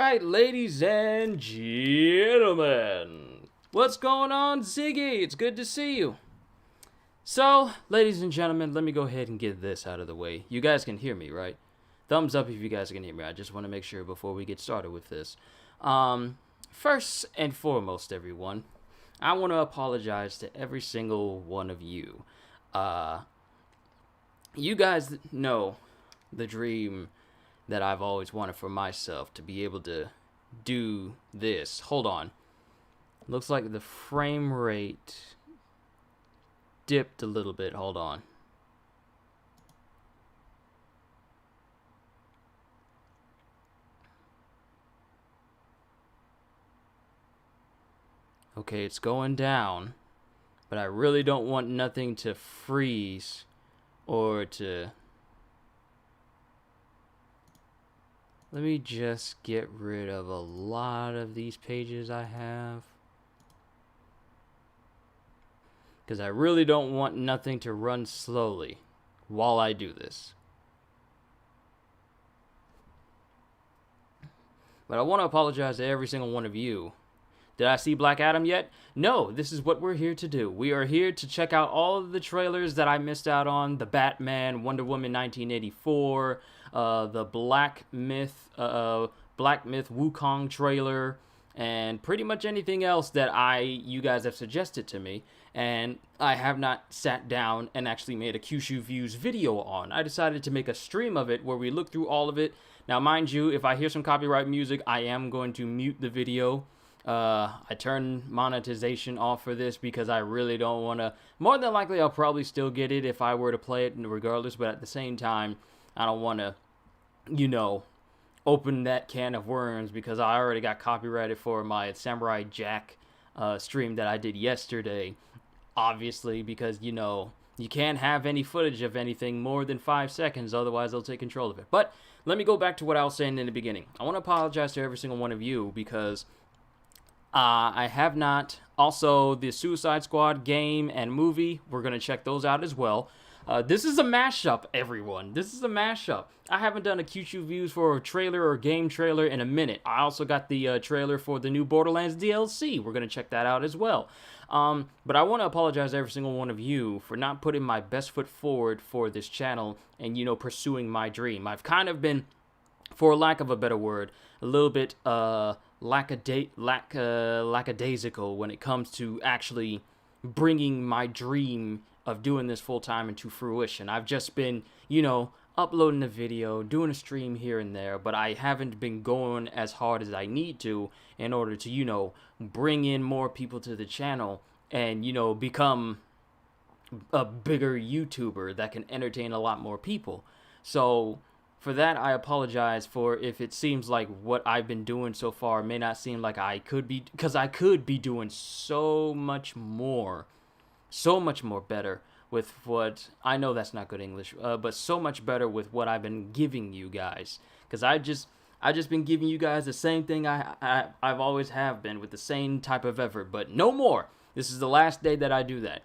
Alright, ladies and gentlemen. What's going on, Ziggy? It's good to see you. So, ladies and gentlemen, let me go ahead and get this out of the way. You guys can hear me, right? Thumbs up if you guys can hear me. I just want to make sure before we get started with this. First and foremost, everyone, I want to apologize to every single one of you. You guys know the dream that I've always wanted for myself, to be able to do this. Hold on. Looks like the frame rate dipped a little bit. Hold on. Okay, it's going down, but I really don't want nothing to freeze or to... Let me just get rid of a lot of these pages I have, because I really don't want nothing to run slowly while I do this. But I want to apologize to every single one of you. Did I see Black Adam yet? No, this is what we're here to do. We are here to check out all of the trailers that I missed out on. The Batman, Wonder Woman 1984, the Black Myth Wukong trailer, and pretty much anything else that you guys have suggested to me. And I have not sat down and actually made a Qushu Views video on. I decided to make a stream of it where we look through all of it. Now, mind you, if I hear some copyright music, I am going to mute the video. I turned monetization off for this because I really don't want to. More than likely, I'll probably still get it if I were to play it regardless, but at the same time, I don't want to, open that can of worms, because I already got copyrighted for my Samurai Jack stream that I did yesterday. Obviously, because, you can't have any footage of anything more than 5 seconds, otherwise they'll take control of it. But let me go back to what I was saying in the beginning. I want to apologize to every single one of you, because I have not. Also, the Suicide Squad game and movie, we're going to check those out as well. This is a mashup, everyone. This is a mashup. I haven't done a Qushu Views for a trailer or game trailer in a minute. I also got the trailer for the new Borderlands DLC. We're going to check that out as well. But I want to apologize to every single one of you for not putting my best foot forward for this channel and, pursuing my dream. I've kind of been, for lack of a better word, a little bit lackadaisical when it comes to actually bringing my dream of doing this full time into fruition. I've just been, uploading a video, doing a stream here and there, but I haven't been going as hard as I need to in order to, bring in more people to the channel and, become a bigger YouTuber that can entertain a lot more people. So for that, I apologize for if it seems like what I've been doing so far may not seem like I could be, because I could be doing so much more better with what, I know that's not good English, but so much better with what I've been giving you guys. Because I just been giving you guys the same thing I've always have been, with the same type of effort, but no more. This is the last day that I do that.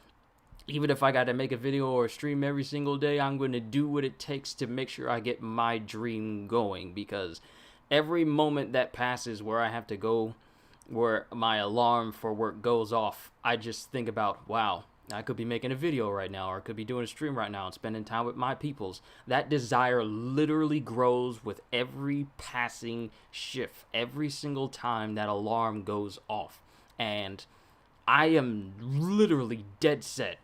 Even if I got to make a video or a stream every single day, I'm going to do what it takes to make sure I get my dream going, because every moment that passes where I have to go, where my alarm for work goes off, I just think about, wow, I could be making a video right now, or I could be doing a stream right now and spending time with my peoples. That desire literally grows with every passing shift, every single time that alarm goes off. And I am literally dead set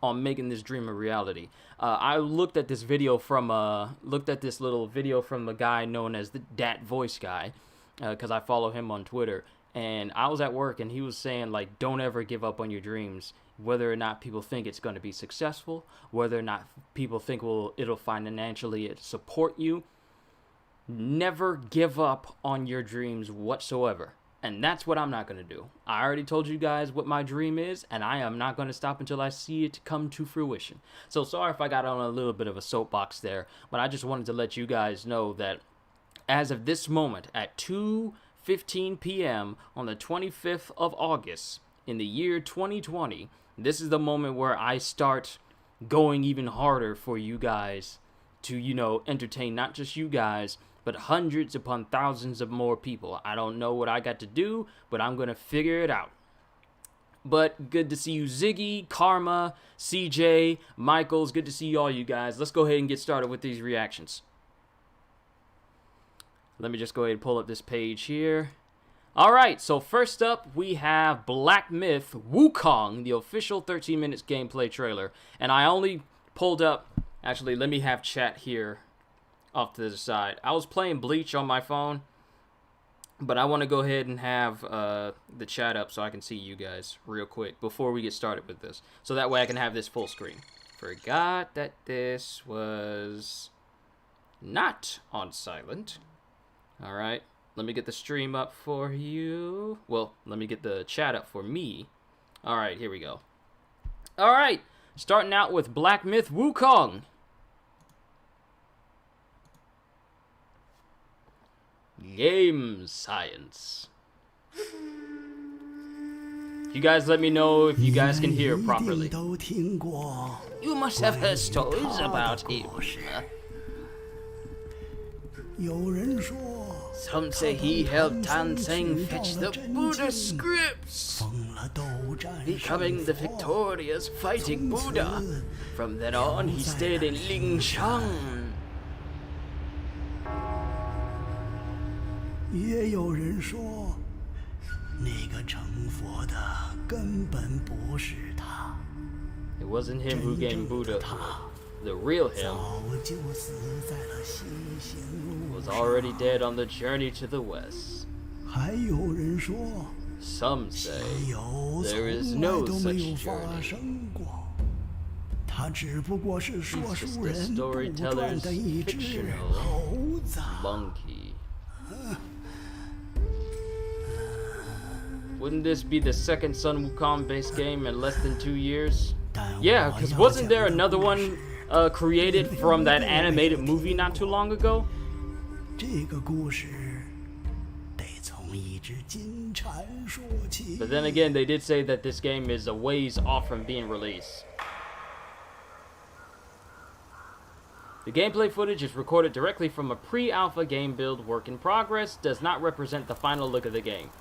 on making this dream a reality. I looked at this video from this little video from the guy known as the Dat Voice Guy, because I follow him on Twitter. And I was at work, and he was saying, like, don't ever give up on your dreams, whether or not people think it's going to be successful, whether or not people think, well, it'll financially support you. Never give up on your dreams whatsoever. And that's what I'm not going to do. I already told you guys what my dream is, and I am not going to stop until I see it come to fruition. So sorry if I got on a little bit of a soapbox there, but I just wanted to let you guys know that as of this moment at 2:15 p.m. on the 25th of August in the year 2020, this is the moment where I start going even harder for you guys to, entertain not just you guys, but hundreds upon thousands of more people. I don't know what I got to do, but I'm going to figure it out. But good to see you, Ziggy, Karma, CJ, Michaels. Good to see all you guys. Let's go ahead and get started with these reactions. Let me just go ahead and pull up this page here. All right, so first up, we have Black Myth Wukong, the official 13 minutes gameplay trailer. And I only pulled up, actually, let me have chat here off to the side. I was playing Bleach on my phone, but I want to go ahead and have the chat up so I can see you guys real quick before we get started with this. So that way I can have this full screen. Forgot that this was not on silent. All right, let me get the stream up for you. Well, let me get the chat up for me. All right, here we go. All right, starting out with Black Myth Wukong. Game science. You guys let me know if you guys can hear properly. You must have heard stories about him. Some say he helped Tanseng fetch the Buddha scripts, becoming the victorious fighting Buddha. From then on, he stayed in Lingshan. 也有人说，那个成佛的根本不是他。 It wasn't him who gained Buddha. The real him 早就死在了西行路 was 上。 already dead on the journey to the west. 还有人说， Some say 西游 there is 从 no 来都没 such 有发 journey. 生过。他只不过是说 He's just 书 a 人杜撰 storyteller's 的一只 fictional 猴子。 monkey. Wouldn't this be the second Sun Wukong based game in less than 2 years? Yeah, because wasn't there another one created from that animated movie not too long ago? 这个故事得从一只金蝉说起。 But then again, they did say that this game is a ways off from being released. The gameplay footage is recorded directly from a pre-alpha game build work in progress, does not represent the final look of the game.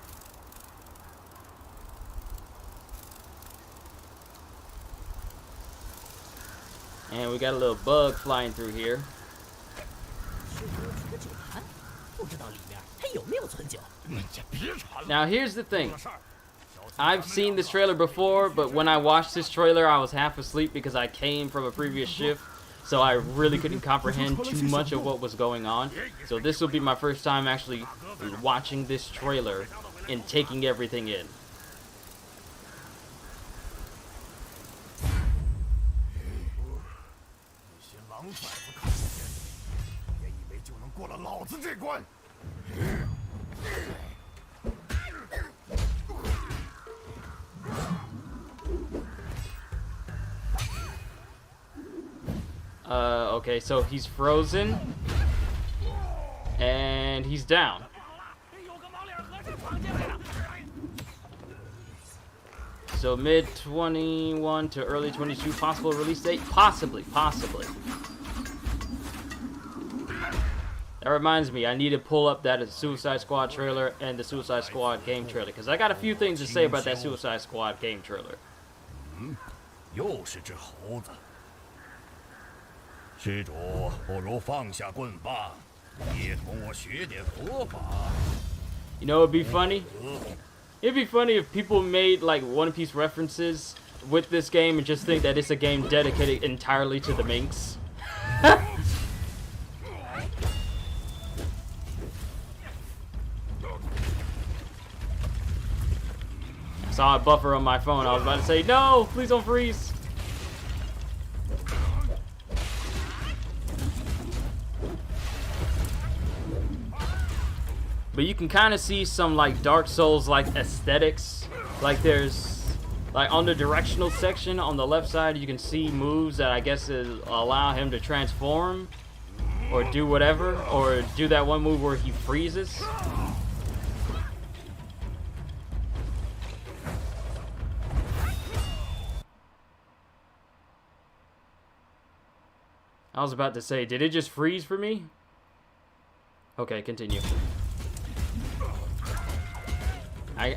And we got a little bug flying through here. Now here's the thing. I've seen this trailer before, but when I watched this trailer, I was half asleep because I came from a previous shift. So I really couldn't comprehend too much of what was going on. So this will be my first time actually watching this trailer and taking everything in. Okay, so he's frozen, and he's down. So mid-21 to early 22, possible release date? Possibly. That reminds me, I need to pull up that Suicide Squad trailer and the Suicide Squad game trailer, because I got a few things to say about that Suicide Squad game trailer. 又是只猴子。施主，不如放下棍吧，也同我学点佛法。 You know, it'd be funny. It'd be funny if people made like One Piece references with this game and just think that it's a game dedicated entirely to the minks. I saw a buffer on my phone. I was about to say, no, please don't freeze. But you can kind of see some like Dark Souls like aesthetics. Like there's like on the directional section on the left side, you can see moves that I guess allow him to transform or do whatever, or do that one move where he freezes. I was about to say, did it just freeze for me? Okay, continue.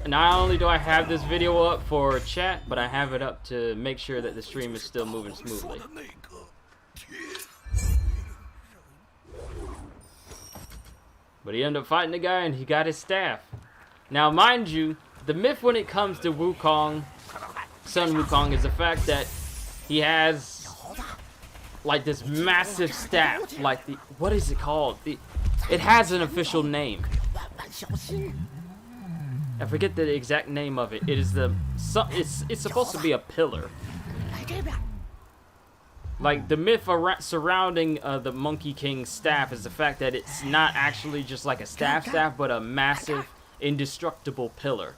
Not only do I have this video up for chat, but I have it up to make sure that the stream is still moving smoothly. But he ended up fighting the guy and he got his staff. Now, mind you, the myth when it comes to Wukong, Sun Wukong, is the fact that he has like this massive staff, like the, what is it called? It has an official name. I forget the exact name of it. It is it's supposed to be a pillar. Like, the myth surrounding the Monkey King's staff is the fact that it's not actually just like a staff, but a massive, indestructible pillar.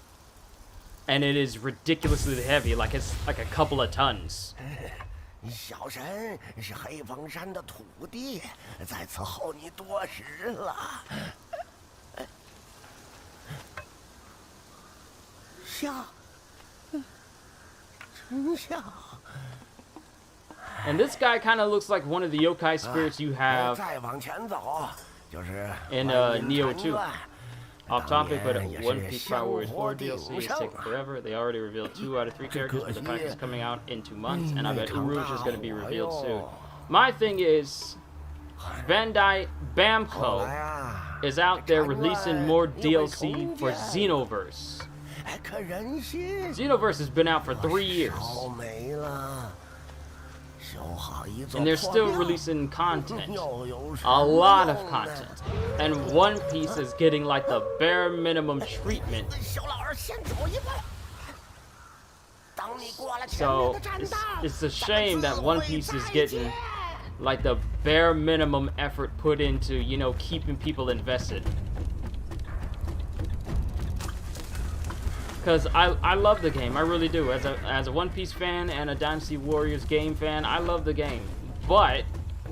And it is ridiculously heavy, like it's like a couple of tons. 小神是黑风山的土地，在此候你多时了。丞相。 And this guy kind of looks like one of the yokai spirits you have in Neo 2. Off topic, but One Piece Power Warriors 4 DLC is taking forever. They already revealed 2 out of 3 characters, but the pack is coming out in 2 months, and I bet Urouge is going to be revealed soon. My thing is, Bandai Bamco is out there releasing more DLC for Xenoverse. Xenoverse has been out for 3 years. And they're still releasing content. A lot of content. And One Piece is getting like the bare minimum treatment. So it's a shame that One Piece is getting like the bare minimum effort put into, you know, keeping people invested. Because I love the game, I really do. As a One Piece fan and a Dynasty Warriors game fan, I love the game. But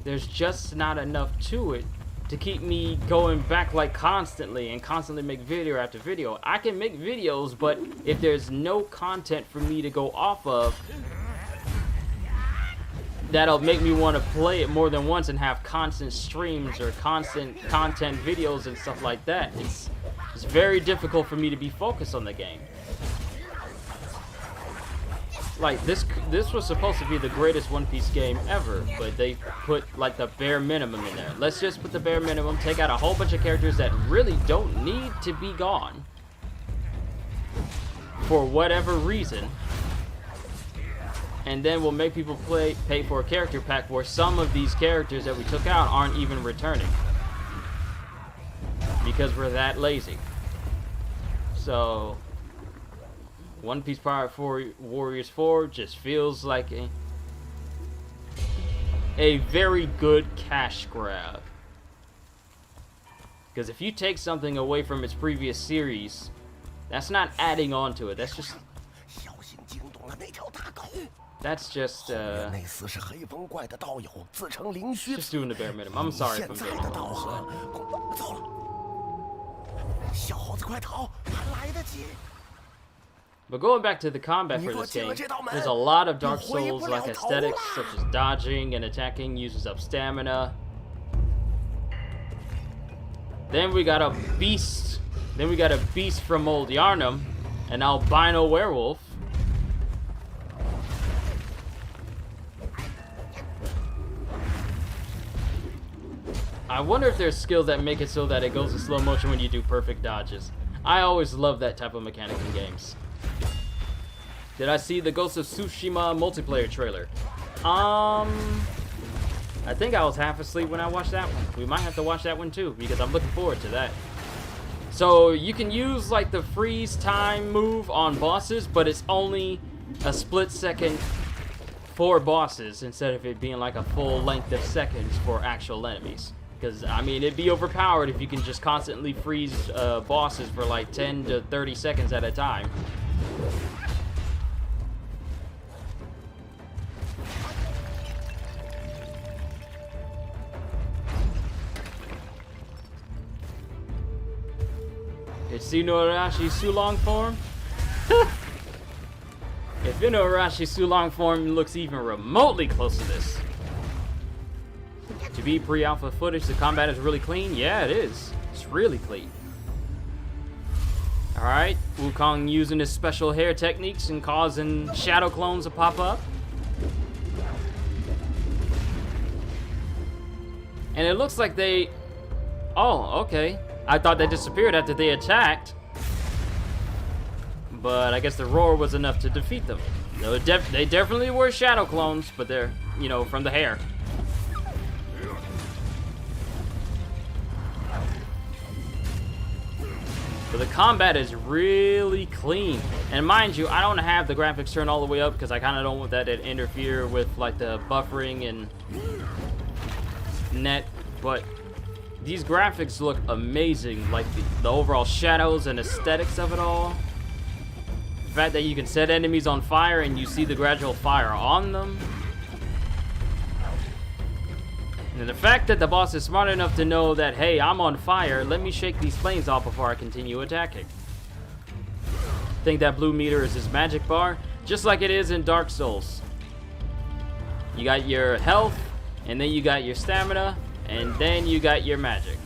there's just not enough to it to keep me going back like constantly make video after video. I can make videos, but if there's no content for me to go off of, that'll make me want to play it more than once and have constant streams or constant content videos and stuff like that. It's very difficult for me to be focused on the game. Like, this was supposed to be the greatest One Piece game ever, but they put like the bare minimum in there. Let's just put the bare minimum, take out a whole bunch of characters that really don't need to be gone for whatever reason, and then we'll make people pay for a character pack where some of these characters that we took out aren't even returning because we're that lazy. So One Piece Power Warriors 4 just feels like a very good cash grab. Because if you take something away from its previous series, that's not adding on to it. That's just doing the bare minimum. I'm sorry if I'm being a little But going back to the combat for this game, there's a lot of Dark Souls-like aesthetics, such as dodging and attacking uses up stamina. Then we got a beast. Then we got a beast from Old Yarnum, an albino werewolf. I wonder if there's skills that make it so that it goes in slow motion when you do perfect dodges. I always love that type of mechanic in games. Did I see the Ghost of Tsushima multiplayer trailer? I think I was half asleep when I watched that one. We might have to watch that one too, because I'm looking forward to that. So you can use like the freeze time move on bosses, but it's only a split second for bosses instead of it being like a full length of seconds for actual enemies. Because, I mean, it'd be overpowered if you can just constantly freeze bosses for like 10 to 30 seconds at a time. It's Inuarashi Sulong form? If Inuarashi Sulong form looks even remotely close to this. To be pre-alpha footage, the combat is really clean? Yeah, it is. really clean. Alright, Wukong using his special hair techniques and causing shadow clones to pop up. And it looks like they... Oh, okay. I thought they disappeared after they attacked. But I guess the roar was enough to defeat them. No, they definitely were shadow clones, but they're, you know, from the hair. So the combat is really clean. And mind you, I don't have the graphics turned all the way up because I kind of don't want that to interfere with like the buffering and net. But these graphics look amazing. Like the overall shadows and aesthetics of it all. The fact that you can set enemies on fire and you see the gradual fire on them. And the fact that the boss is smart enough to know that, hey, I'm on fire, let me shake these flames off before I continue attacking. I think that blue meter is his magic bar, just like it is in Dark Souls. You got your health, and then you got your stamina, and then you got your magic.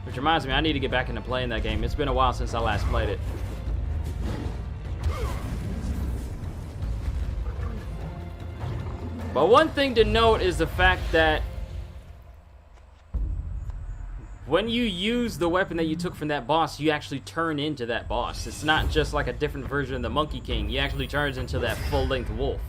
Which reminds me, I need to get back into playing that game. It's been a while since I last played it. But one thing to note is the fact that when you use the weapon that you took from that boss, you actually turn into that boss. It's not just like a different version of the Monkey King. He actually turns into that full-length wolf.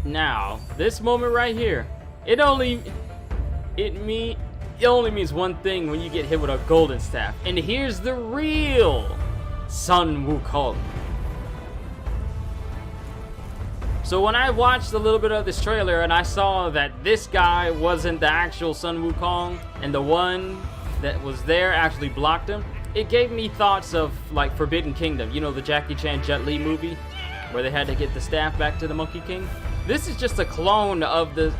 Now, this moment right here, it only means one thing when you get hit with a golden staff. And here's the real Sun Wukong. So when I watched a little bit of this trailer and I saw that this guy wasn't the actual Sun Wukong and the one that was there actually blocked him, it gave me thoughts of like Forbidden Kingdom. You know, the Jackie Chan Jet Li movie where they had to get the staff back to the Monkey King? This is just a clone of the...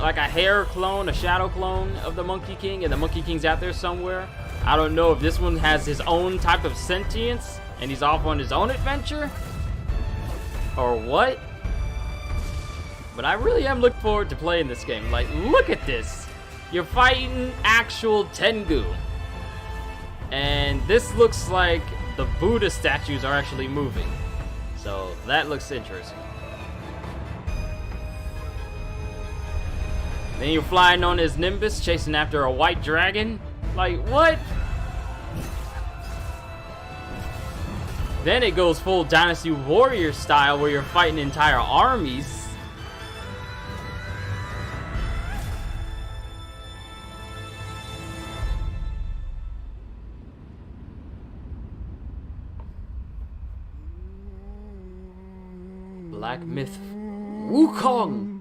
like a hair clone, a shadow clone of the Monkey King, and the Monkey King's out there somewhere. I don't know if this one has his own type of sentience, and he's off on his own adventure, or what. But I really am looking forward to playing this game. Like, look at this. You're fighting actual Tengu. And this looks like the Buddha statues are actually moving. So, that looks interesting. Then you're flying on his Nimbus, chasing after a white dragon. Like, what? Then it goes full Dynasty Warrior style, where you're fighting entire armies. Black Myth Wukong.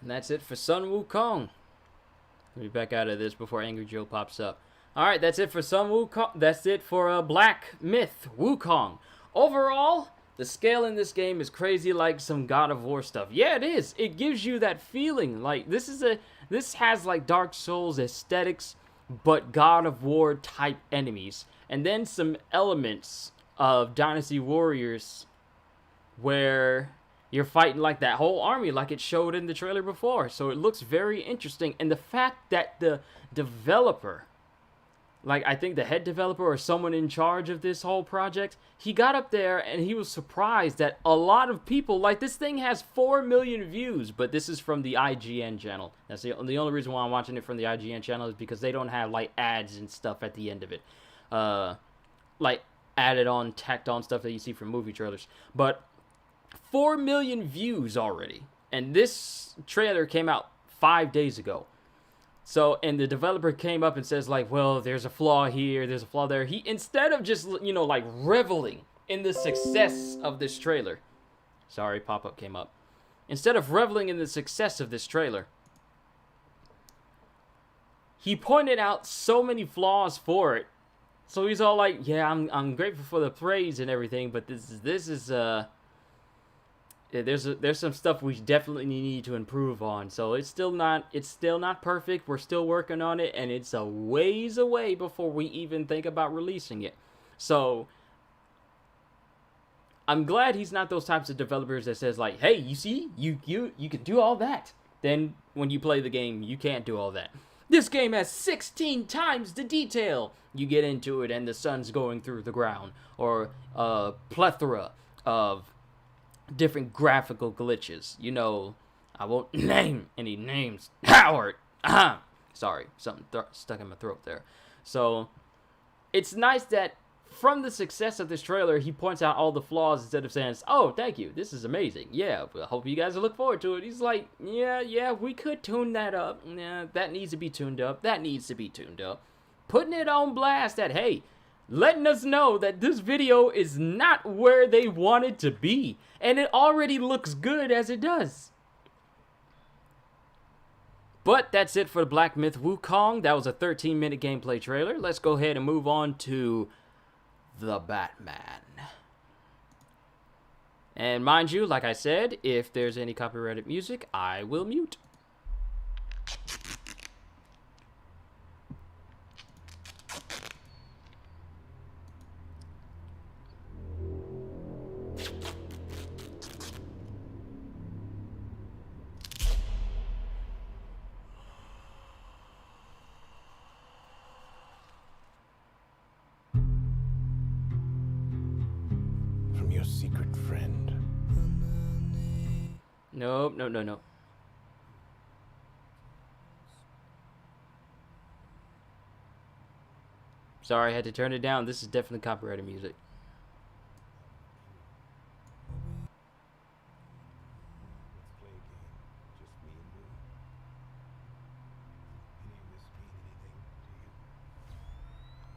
And that's it for Sun Wukong. Let me back out of this before Angry Joe pops up. Alright, that's it for Sun Wukong. That's it for Black Myth Wukong. Overall, the scale in this game is crazy, like some God of War stuff. Yeah, it is. It gives you that feeling. Like, this has like Dark Souls aesthetics, but God of War type enemies. And then some elements of Dynasty Warriors where you're fighting like that whole army like it showed in the trailer before. So it looks very interesting. And the fact that the developer like, I think the head developer or someone in charge of this whole project, he got up there and he was surprised that a lot of people, like, this thing has 4 million views, but this is from the IGN channel. That's the only reason why I'm watching it from the IGN channel is because they don't have, like, ads and stuff at the end of it. Like, added on, tacked on stuff that you see from movie trailers. But 4 million views already. And this trailer came out 5 days ago. So, and the developer came up and says, like, well, there's a flaw here, there's a flaw there. He, instead of just, you know, like, reveling in the success of this trailer. Sorry, pop-up came up. Instead of reveling in the success of this trailer, he pointed out so many flaws for it. So he's all like, yeah, I'm grateful for the praise and everything, but this is there's some stuff we definitely need to improve on. So it's still not perfect. We're still working on it, and it's a ways away before we even think about releasing it. So I'm glad he's not those types of developers that says, like, hey, you see, you can do all that. Then when you play the game, you can't do all that. This game has 16 times the detail. You get into it and the sun's going through the ground, or a plethora of different graphical glitches. You know, I won't name any names. Howard! Sorry, something stuck in my throat there. So, it's nice that from the success of this trailer, he points out all the flaws instead of saying, oh, thank you, this is amazing. Yeah, I hope you guys look forward to it. He's like, yeah, we could tune that up. Yeah, that needs to be tuned up. That needs to be tuned up. Putting it on blast that, hey, letting us know that this video is not where they want it to be. And it already looks good as it does. But that's it for the Black Myth Wukong. That was a 13-minute gameplay trailer. Let's go ahead and move on to the Batman. And mind you, like I said, if there's any copyrighted music, I will mute. Your secret friend. Nope, no. Sorry, I had to turn it down. This is definitely copyrighted music.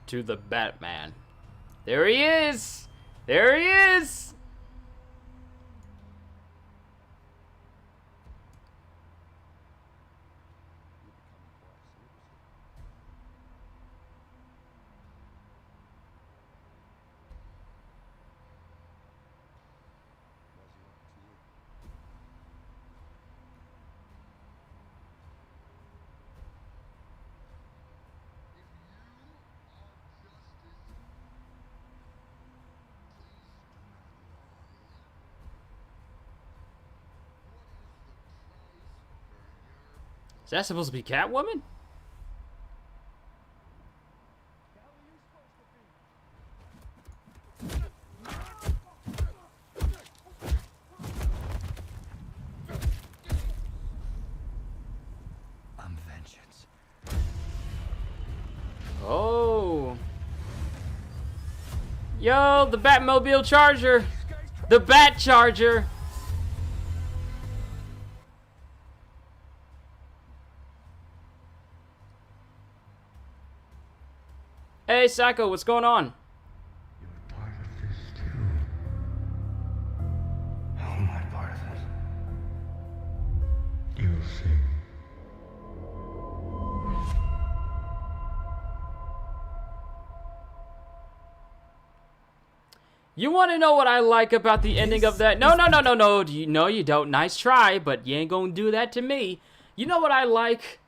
To the Batman. There he is! There he is! Is that supposed to be Catwoman? I'm vengeance. Oh. Yo, the Batmobile Charger. The Bat Charger. Hey, Psycho, what's going on? You're part of this too. How am I part of it? You'll see. You want to know what I like about the ending of that? No. No, you don't. Nice try, but you ain't gonna do that to me. You know what I like?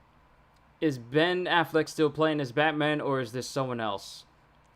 Is Ben Affleck still playing as Batman, or is this someone else?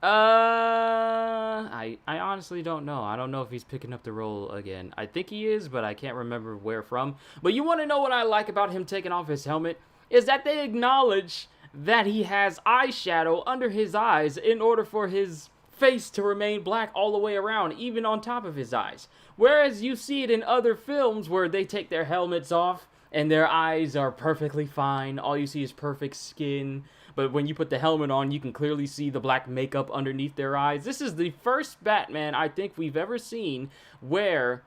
I honestly don't know. I don't know if he's picking up the role again. I think he is, but I can't remember where from. But you want to know what I like about him taking off his helmet? Is that they acknowledge that he has eyeshadow under his eyes in order for his face to remain black all the way around, even on top of his eyes. Whereas you see it in other films where they take their helmets off and their eyes are perfectly fine. All you see is perfect skin. But when you put the helmet on, you can clearly see the black makeup underneath their eyes. This is the first Batman I think we've ever seen where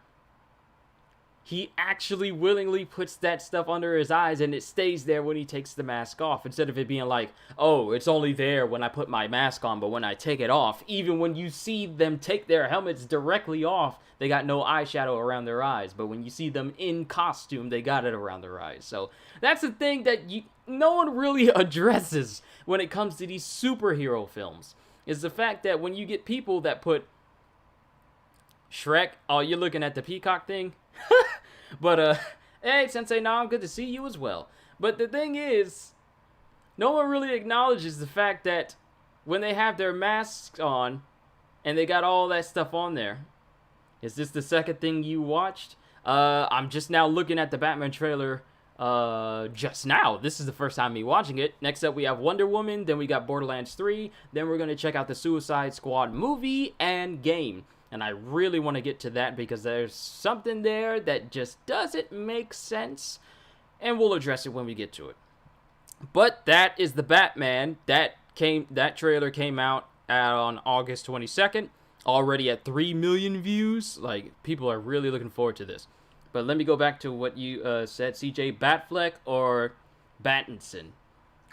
he actually willingly puts that stuff under his eyes and it stays there when he takes the mask off. Instead of it being like, oh, it's only there when I put my mask on, but when I take it off, even when you see them take their helmets directly off, they got no eyeshadow around their eyes. But when you see them in costume, they got it around their eyes. So that's the thing that no one really addresses when it comes to these superhero films, is the fact that when you get people that put Shrek, oh, you're looking at the peacock thing? But, hey, Sensei Nam, good to see you as well. But the thing is, no one really acknowledges the fact that when they have their masks on and they got all that stuff on there, is this the second thing you watched? I'm just now looking at the Batman trailer just now. This is the first time me watching it. Next up, we have Wonder Woman, then we got Borderlands 3, then we're going to check out the Suicide Squad movie and game. And I really want to get to that because there's something there that just doesn't make sense. And we'll address it when we get to it. But that is the Batman. That trailer came out on August 22nd. Already at 3 million views. Like, people are really looking forward to this. But let me go back to what you said. CJ, Batfleck or Battinson?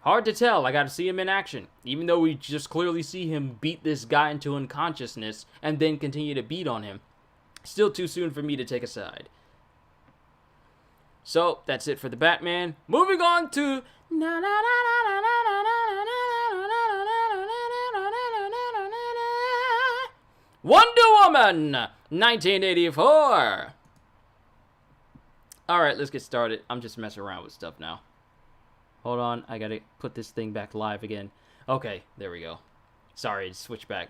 Hard to tell. I got to see him in action. Even though we just clearly see him beat this guy into unconsciousness and then continue to beat on him. Still too soon for me to take a side. So, that's it for the Batman. Moving on to... Wonder Woman 1984. Alright, let's get started. I'm just messing around with stuff now. Hold on, I gotta put this thing back live again. Okay, there we go. Sorry, switch back.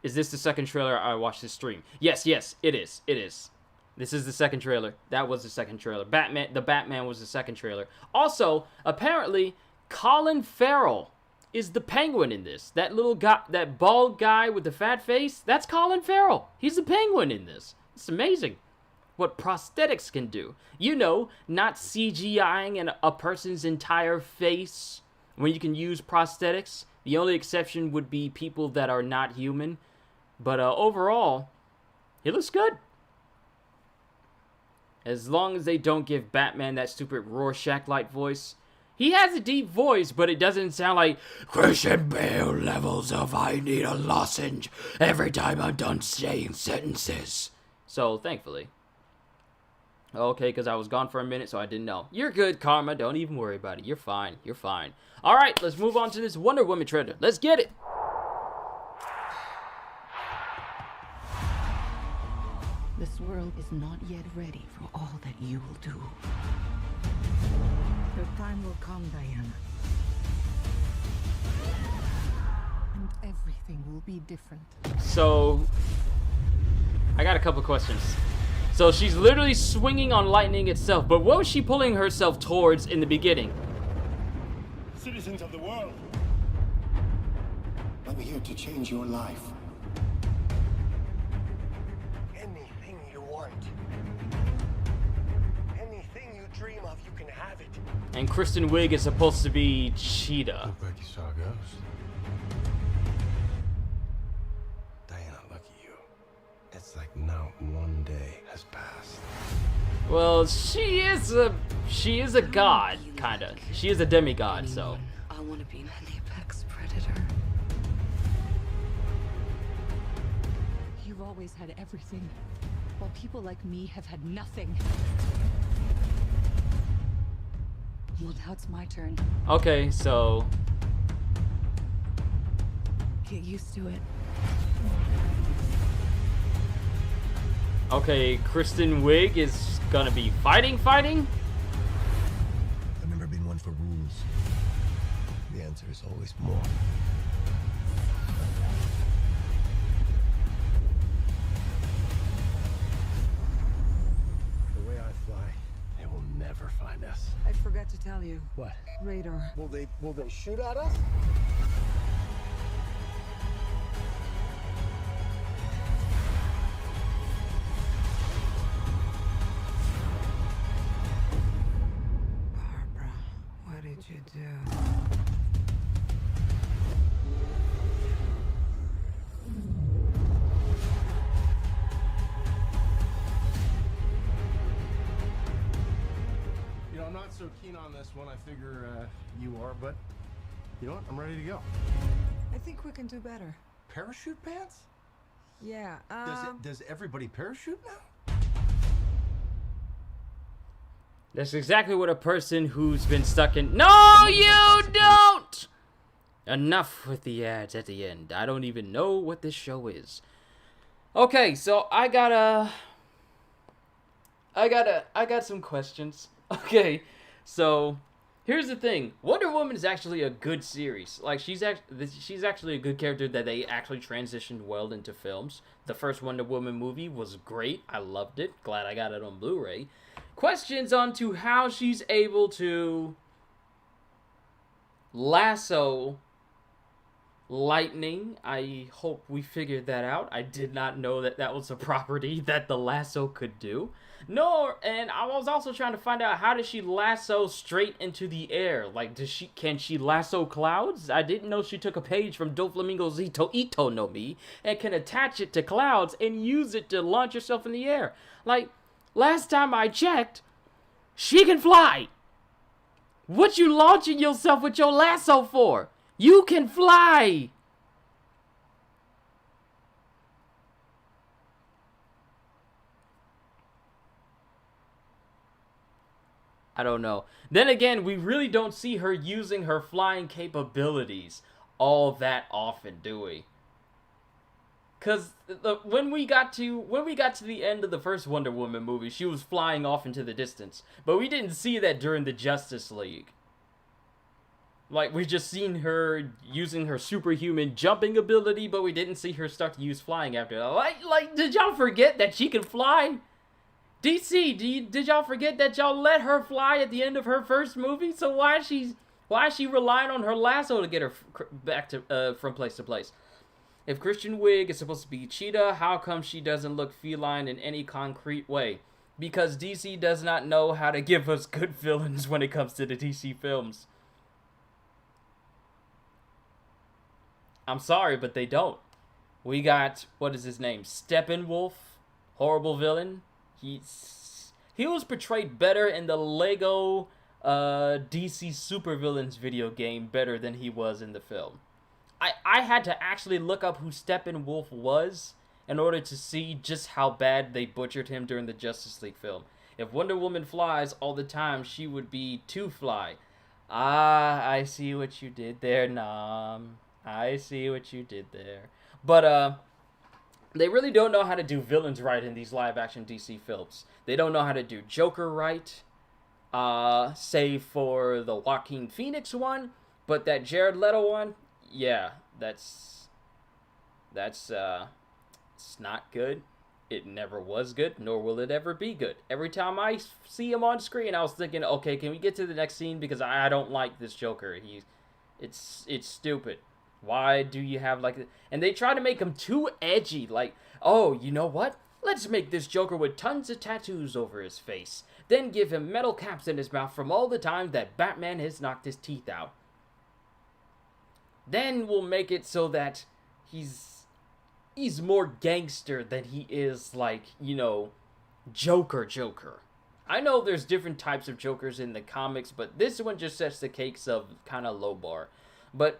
Is this the second trailer I watched this stream? Yes, it is. It is. This is the second trailer. That was the second trailer. The Batman was the second trailer. Also, apparently, Colin Farrell is the Penguin in this. That little guy, that bald guy with the fat face, that's Colin Farrell. He's the Penguin in this. It's amazing what prosthetics can do. You know, not CGIing a person's entire face when you can use prosthetics. The only exception would be people that are not human. But overall, he looks good. As long as they don't give Batman that stupid Rorschach-like voice. He has a deep voice, but it doesn't sound like Christian Bale levels of I need a lozenge every time I'm done saying sentences. So, thankfully. Okay, because I was gone for a minute, so I didn't know. You're good, Karma. Don't even worry about it. You're fine. You're fine. All right, let's move on to this Wonder Woman trailer. Let's get it. This world is not yet ready for all that you will do. Your time will come, Diana. And everything will be different. So, I got a couple questions. So she's literally swinging on lightning itself, but what was she pulling herself towards in the beginning? Citizens of the world, I'm here to change your life. Anything you want, anything you dream of, you can have it. And Kristen Wiig is supposed to be Cheetah. Look like you saw a ghost. Diana, look at you. It's like not one day has passed. Well, she is a god, kinda. She is a demigod, so. I want to be an apex predator. You've always had everything, while people like me have had nothing. Well, now it's my turn. Okay, so. Get used to it. Okay, Kristen Wiig is gonna be fighting? I've never been one for rules. The answer is always more. The way I fly, they will never find us. I forgot to tell you. What? Radar. Will they shoot at us? Barbara, what did you do? You know, I'm not so keen on this one. I figure you are, but you know what? I'm ready to go. I think we can do better. Parachute pants? Yeah, Does everybody parachute now? That's exactly what a person who's been stuck in. No, you don't! Enough with the ads at the end. I don't even know what this show is. Okay, so I got some questions. Okay, so here's the thing. Wonder Woman is actually a good series. Like, she's actually a good character that they actually transitioned well into films. The first Wonder Woman movie was great. I loved it. Glad I got it on Blu-ray. Questions onto how she's able to lasso lightning. I hope we figured that out. I did not know that that was a property that the lasso could do. And I was also trying to find out, how does she lasso straight into the air? Like, can she lasso clouds? I didn't know she took a page from Doflamingo's Ito no Mi and can attach it to clouds and use it to launch herself in the air. Like, last time I checked, she can fly. What you launching yourself with your lasso for? You can fly. I don't know. Then again, we really don't see her using her flying capabilities all that often, do we? Cause when we got to the end of the first Wonder Woman movie, she was flying off into the distance, but we didn't see that during the Justice League. Like, we just seen her using her superhuman jumping ability, but we didn't see her start to use flying after that. Like, did y'all forget that she can fly? DC, did y'all forget that y'all let her fly at the end of her first movie? So why is she relying on her lasso to get her back to from place to place? If Kristen Wiig is supposed to be Cheetah, how come she doesn't look feline in any concrete way? Because DC does not know how to give us good villains when it comes to the DC films. I'm sorry, but they don't. We got, what is his name? Steppenwolf, horrible villain. He was portrayed better in the Lego DC supervillains video game better than he was in the film. I had to actually look up who Steppenwolf was in order to see just how bad they butchered him during the Justice League film. If Wonder Woman flies all the time, she would be Two-Fly. Ah, I see what you did there, Nam. I see what you did there. But, they really don't know how to do villains right in these live-action DC films. They don't know how to do Joker right, save for the Joaquin Phoenix one, but that Jared Leto one, yeah, it's not good. It never was good, nor will it ever be good. Every time I see him on screen, I was thinking, okay, can we get to the next scene, because I don't like this Joker. It's stupid. Why do you have like... And they try to make him too edgy. Like, oh, you know what? Let's make this Joker with tons of tattoos over his face. Then give him metal caps in his mouth from all the time that Batman has knocked his teeth out. Then we'll make it so that he's more gangster than he is, like, you know, Joker. I know there's different types of Jokers in the comics, but this one just sets the cakes of kind of low bar. But...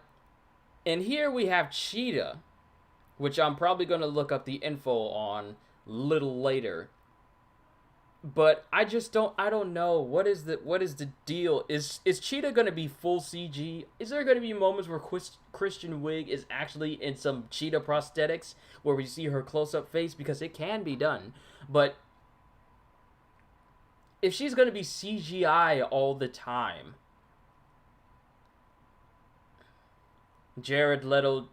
And here we have Cheetah, which I'm probably going to look up the info on a little later. But I don't know. What is the deal? Is Cheetah going to be full CG? Is there going to be moments where Kristen Wiig is actually in some Cheetah prosthetics where we see her close-up face? Because it can be done. But if she's going to be CGI all the time... Jared Leto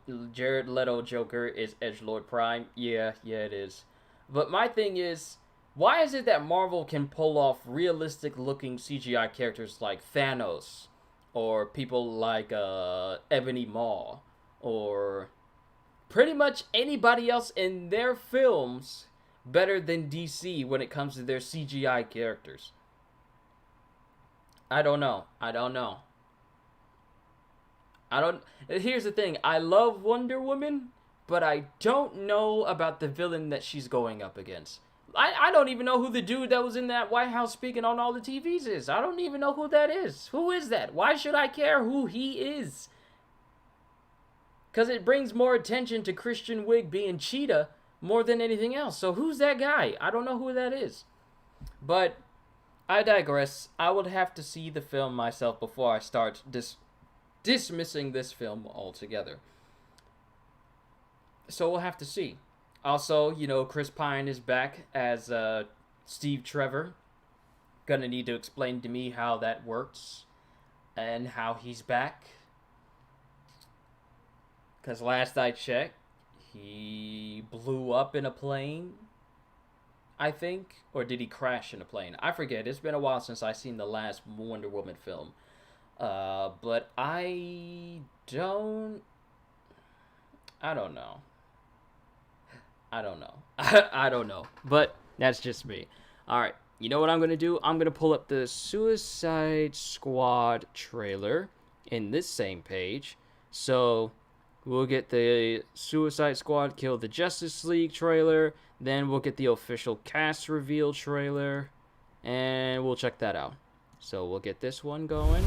Joker is Edgelord Prime. Yeah, it is. But my thing is, Why is it that Marvel can pull off realistic-looking CGI characters like Thanos, or people like Ebony Maw, or pretty much anybody else in their films better than DC when it comes to their CGI characters? I don't know. Here's the thing. I love Wonder Woman, but I don't know about the villain that she's going up against. I don't even know who the dude that was in that White House speaking on all the TVs is. I don't even know who that is. Who is that? Why should I care who he is? Because it brings more attention to Christian Wiig being Cheetah more than anything else. So who's that guy? I don't know who that is. But I digress. I would have to see the film myself before I start dismissing this film altogether. So we'll have to see. Also, you know, Chris Pine is back as Steve Trevor. Gonna need to explain to me how that works and how he's back. Because last I checked, he blew up in a plane, I think. Or did he crash in a plane? I forget. It's been a while since I've seen the last Wonder Woman film. But I don't know. I don't know. But that's just me. Alright, you know what I'm going to do? I'm going to pull up the Suicide Squad trailer in this same page. So we'll get the Suicide Squad Kill the Justice League trailer. Then we'll get the official cast reveal trailer. And we'll check that out. So we'll get this one going.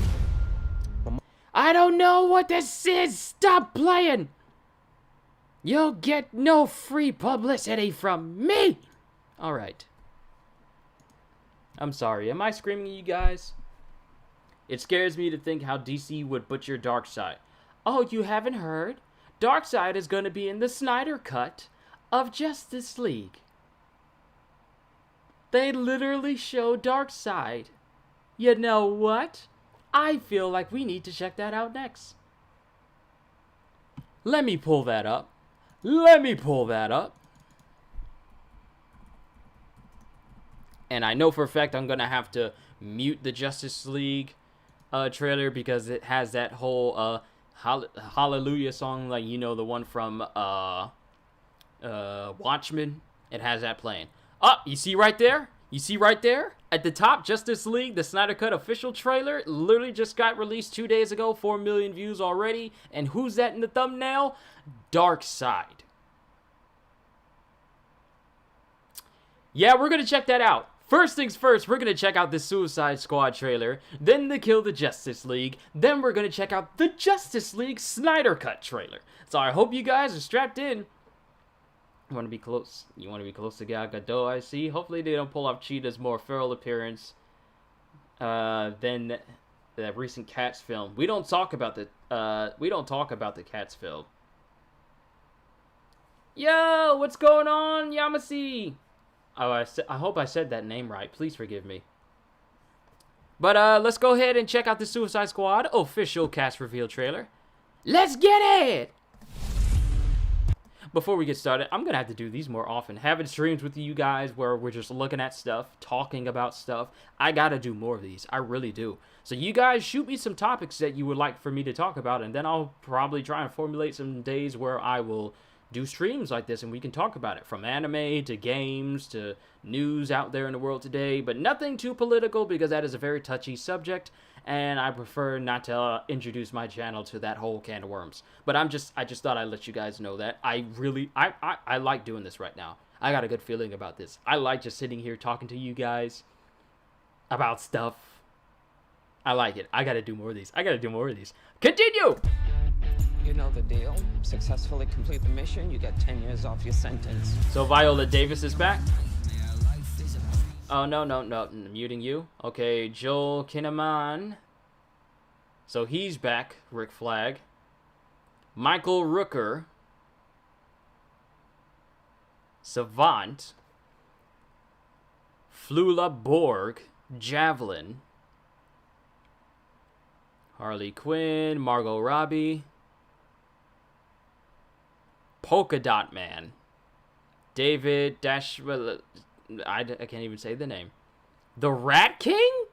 I don't know what this is! Stop playing! You'll get no free publicity from me! Alright. I'm sorry. Am I screaming at you guys? It scares me to think how DC would butcher Darkseid. Oh, you haven't heard? Darkseid is going to be in the Snyder Cut of Justice League. They literally show Darkseid. You know what? I feel like we need to check that out next. Let me pull that up. And I know for a fact I'm going to have to mute the Justice League trailer because it has that whole Hallelujah song, like, you know, the one from Watchmen. It has that playing. Oh, you see right there? At the top, Justice League, the Snyder Cut official trailer, literally just got released 2 days ago, 4 million views already. And who's that in the thumbnail? Darkseid. Yeah, we're going to check that out. First things first, we're going to check out the Suicide Squad trailer, then the Kill the Justice League, then we're going to check out the Justice League Snyder Cut trailer. So I hope you guys are strapped in. You want to be close to Gal Gadot, I see. Hopefully they don't pull off Cheetah's more feral appearance than the recent Cats film. We don't talk about the Cats film. Yo, what's going on, Yamasi? Oh, I hope I said that name right. Please forgive me. But let's go ahead and check out the Suicide Squad official cast reveal trailer. Let's get it! Before we get started, I'm going to have to do these more often. Having streams with you guys where we're just looking at stuff, talking about stuff. I got to do more of these. I really do. So you guys shoot me some topics that you would like for me to talk about, and then I'll probably try and formulate some days where I will do streams like this and we can talk about it. From anime to games to news out there in the world today. But nothing too political because that is a very touchy subject. And I prefer not to introduce my channel to that whole can of worms. But I just thought I'd let you guys know that. I like doing this right now. I got a good feeling about this. I like just sitting here talking to you guys about stuff. I like it. I gotta do more of these. Continue! You know the deal. Successfully complete the mission, you get 10 years off your sentence. So Viola Davis is back? Oh, no, I'm muting you. Okay, Joel Kinnaman. So he's back, Rick Flag. Michael Rooker. Savant. Flula Borg. Javelin. Harley Quinn. Margot Robbie. Polka Dot Man. David I can't even say the name. The Rat King?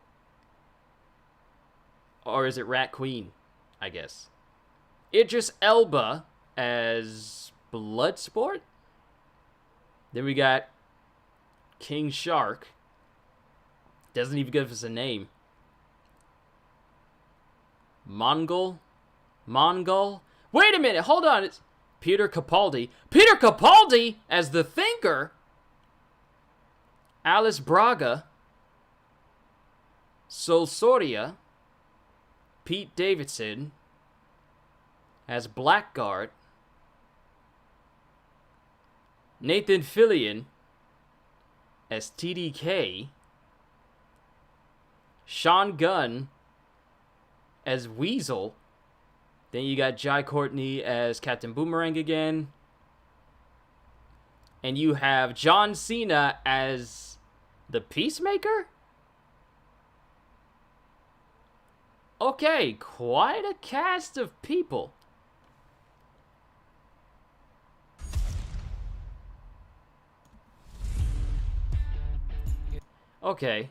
Or is it Rat Queen? I guess. Idris Elba as Bloodsport. Then we got King Shark. Doesn't even give us a name. Mongol? Wait a minute, hold on. It's Peter Capaldi. Peter Capaldi as the Thinker. Alice Braga. Sol Soria. Pete Davidson as Blackguard. Nathan Fillion as TDK. Sean Gunn as Weasel. Then you got Jai Courtney as Captain Boomerang again. And you have John Cena as the Peacemaker? Okay, quite a cast of people. Okay.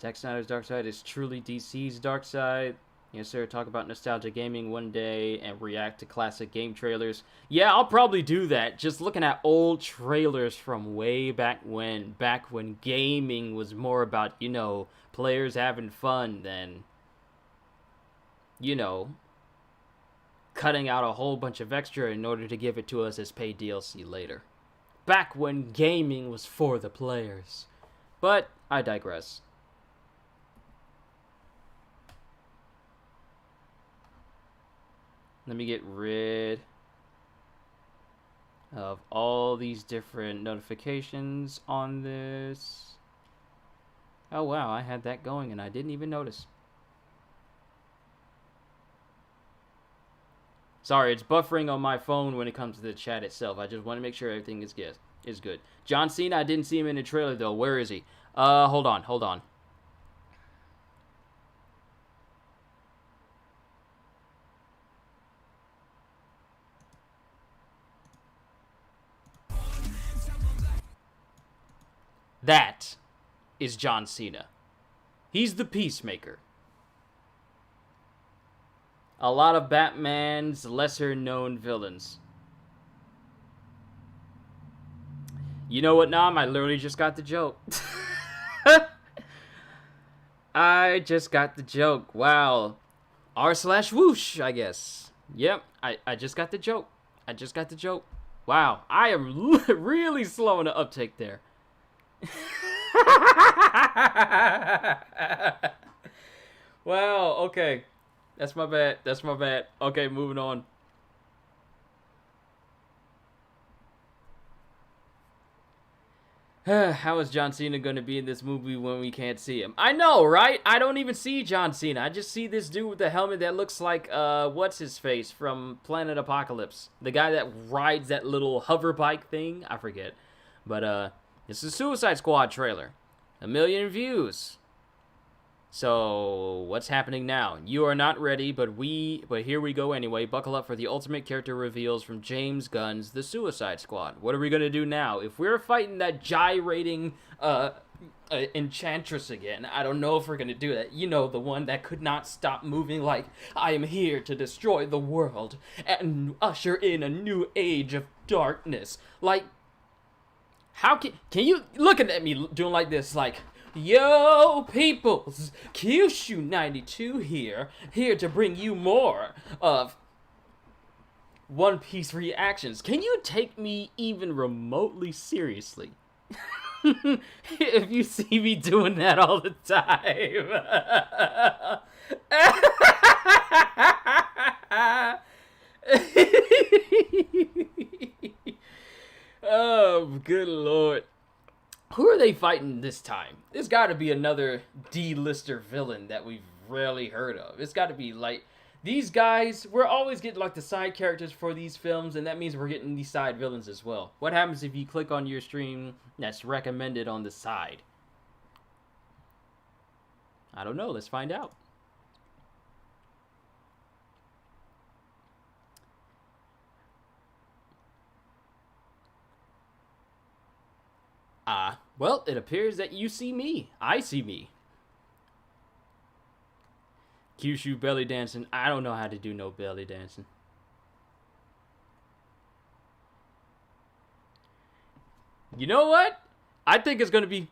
Zack Snyder's Darkseid is truly DC's Darkseid. Yes, sir. Talk about nostalgia gaming one day and react to classic game trailers. Yeah, I'll probably do that. Just looking at old trailers from way back when gaming was more about, you know, players having fun than, you know, cutting out a whole bunch of extra in order to give it to us as paid DLC later. Back when gaming was for the players. But I digress. Let me get rid of all these different notifications on this. Oh wow, I had that going and I didn't even notice. Sorry, it's buffering on my phone when it comes to the chat itself. I just want to make sure everything is good. John Cena, I didn't see him in the trailer though. Where is he? Hold on. That is John Cena. He's the Peacemaker. A lot of Batman's lesser-known villains. You know what, Nam? I literally just got the joke. I just got the joke. Wow. R/whoosh, I guess. Yep, I just got the joke. Wow, I am really slow in the uptake there. Wow, okay. That's my bad. Okay, moving on. How is John Cena going to be in this movie when we can't see him? I know, right? I don't even see John Cena. I just see this dude with the helmet that looks like, what's his face from Planet Apocalypse? The guy that rides that little hover bike thing? I forget. But, it's a Suicide Squad trailer. 1 million views. So, what's happening now? You are not ready, but here we go anyway. Buckle up for the ultimate character reveals from James Gunn's The Suicide Squad. What are we gonna do now? If we're fighting that gyrating, Enchantress again, I don't know if we're gonna do that. You know, the one that could not stop moving like, I am here to destroy the world and usher in a new age of darkness. Like, how can you look at me doing like this, like, yo, peoples, Qushu 92 here to bring you more of One Piece reactions. Can you take me even remotely seriously? If you see me doing that all the time. Oh, good lord. Who are they fighting this time? There's got to be another D-lister villain that we've rarely heard of. It's got to be like these guys. We're always getting like the side characters for these films, and that means we're getting these side villains as well. What happens if you click on your stream that's recommended on the side? I don't know. Let's find out. Well, it appears that you see me. I see me. Qushu belly dancing. I don't know how to do no belly dancing. You know what? I think it's gonna be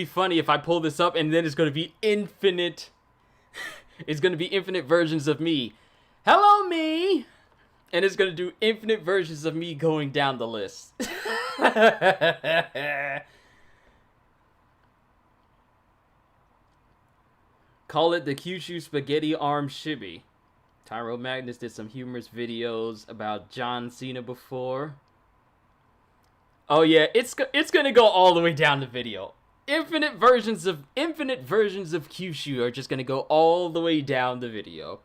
funny if I pull this up and then it's gonna be infinite. It's gonna be infinite versions of me. Hello, me! And it's gonna do infinite versions of me going down the list. Call it the Qushu Spaghetti Arm Shibby. Tyro Magnus did some humorous videos about John Cena before. Oh yeah, it's gonna go all the way down the video. Infinite versions of Qushu are just gonna go all the way down the video.